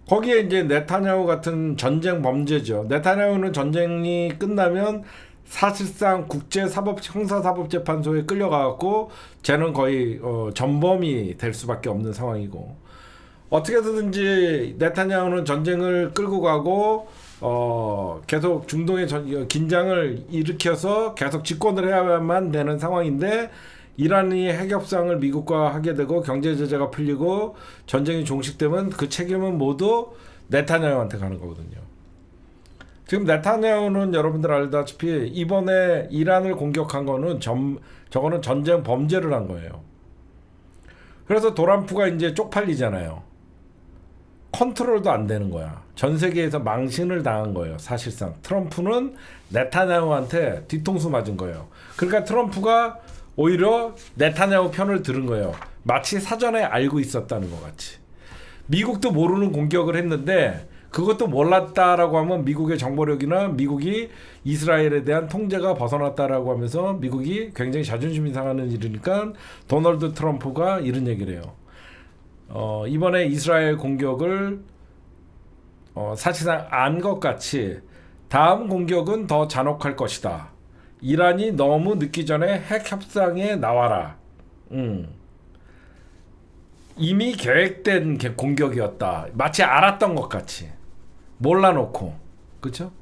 거기에 이제 네타냐후 같은 전쟁 범죄죠. 네타냐후는 전쟁이 끝나면 사실상 국제사법 형사사법재판소에 끌려가고 쟤는 거의 전범이 될 수밖에 없는 상황이고, 어떻게든지 네타냐후는 전쟁을 끌고 가고 계속 중동의 긴장을 일으켜서 계속 집권을 해야만 되는 상황인데, 이란이 핵협상을 미국과 하게 되고 경제 제재가 풀리고 전쟁이 종식되면 그 책임은 모두 네타냐후한테 가는 거거든요. 지금 네타냐후는 여러분들 알다시피 이번에 이란을 공격한 거는 저거는 전쟁 범죄를 한 거예요. 그래서 트럼프가 이제 쪽팔리잖아요. 컨트롤도 안 되는 거야. 전 세계에서 망신을 당한 거예요. 사실상 트럼프는 네타냐후한테 뒤통수 맞은 거예요. 그러니까 트럼프가 오히려 네타냐후 편을 들은 거예요. 마치 사전에 알고 있었다는 것 같이. 미국도 모르는 공격을 했는데 그것도 몰랐다라고 하면 미국의 정보력이나 미국이 이스라엘에 대한 통제가 벗어났다라고 하면서 미국이 굉장히 자존심이 상하는 일이니까 도널드 트럼프가 이런 얘기를 해요. 이번에 이스라엘 공격을 사실상 안 것 같이 다음 공격은 더 잔혹할 것이다. 이란이 너무 늦기 전에 핵 협상에 나와라. 이미 계획된 공격이었다. 마치 알았던 것 같이. 몰라놓고. 그렇죠?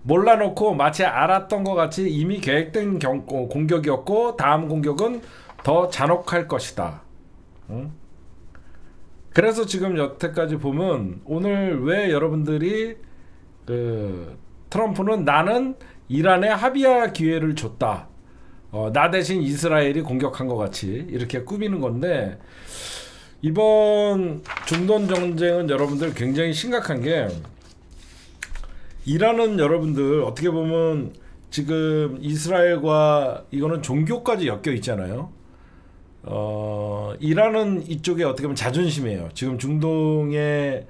몰라놓고 마치 알았던 것 같이 이미 계획된 공격이었고 다음 공격은 더 잔혹할 것이다. 그래서 지금 여태까지 보면 오늘 왜 여러분들이 트럼프는 나는 이란에 합의할 기회를 줬다. 나 대신 이스라엘이 공격한 것 같이 이렇게 꾸미는 건데, 이번 중동 전쟁은 여러분들 굉장히 심각한 게, 이란은 여러분들 어떻게 보면 지금 이스라엘과 이거는 종교까지 엮여 있잖아요. 이란은 이쪽에 어떻게 보면 자존심이에요. 지금 중동의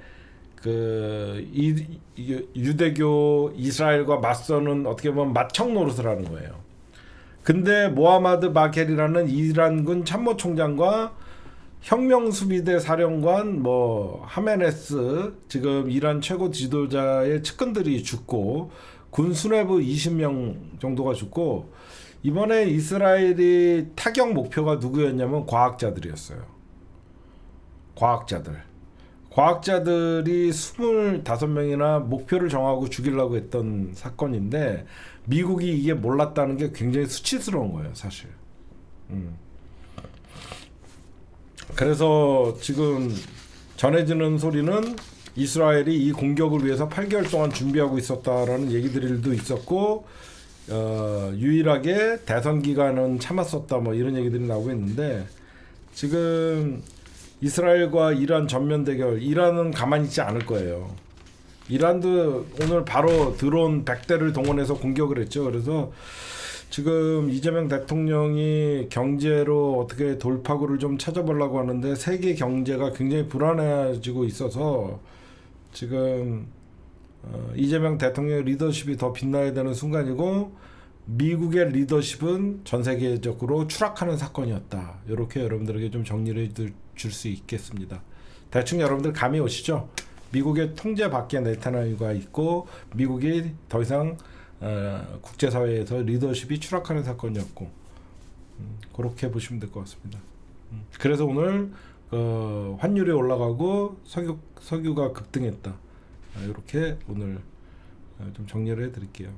유대교 이스라엘과 맞서는 어떻게 보면 맞척 노릇을 하는 거예요. 근데 모하마드 바겔이라는 이란군 참모총장과 혁명수비대 사령관 하메네스, 지금 이란 최고 지도자의 측근들이 죽고 군 수뇌부 20명 정도가 죽고, 이번에 이스라엘이 타격 목표가 누구였냐면 과학자들이었어요. 과학자들이 25명이나 목표를 정하고 죽이려고 했던 사건인데, 미국이 이게 몰랐다는 게 굉장히 수치스러운 거예요, 사실. 그래서 지금 전해지는 소리는 이스라엘이 이 공격을 위해서 8개월 동안 준비하고 있었다라는 얘기들도 있었고, 유일하게 대선 기간은 참았었다 이런 얘기들이 나오고 있는데, 지금 이스라엘과 이란 전면 대결, 이란은 가만히 있지 않을 거예요. 이란도 오늘 바로 드론 100대를 동원해서 공격을 했죠. 그래서 지금 이재명 대통령이 경제로 어떻게 돌파구를 좀 찾아보려고 하는데, 세계 경제가 굉장히 불안해지고 있어서 지금 이재명 대통령의 리더십이 더 빛나야 되는 순간이고, 미국의 리더십은 전 세계적으로 추락하는 사건이었다. 이렇게 여러분들에게 좀 정리를 줄 수 있겠습니다. 대충 여러분들 감이 오시죠? 미국의 통제 밖에 네타냐후가 있고, 미국이 더 이상 국제사회에서 리더십이 추락하는 사건이었고, 그렇게 보시면 될 것 같습니다. 그래서 오늘 환율이 올라가고 석유가 급등했다. 이렇게 오늘 좀 정리를 해드릴게요.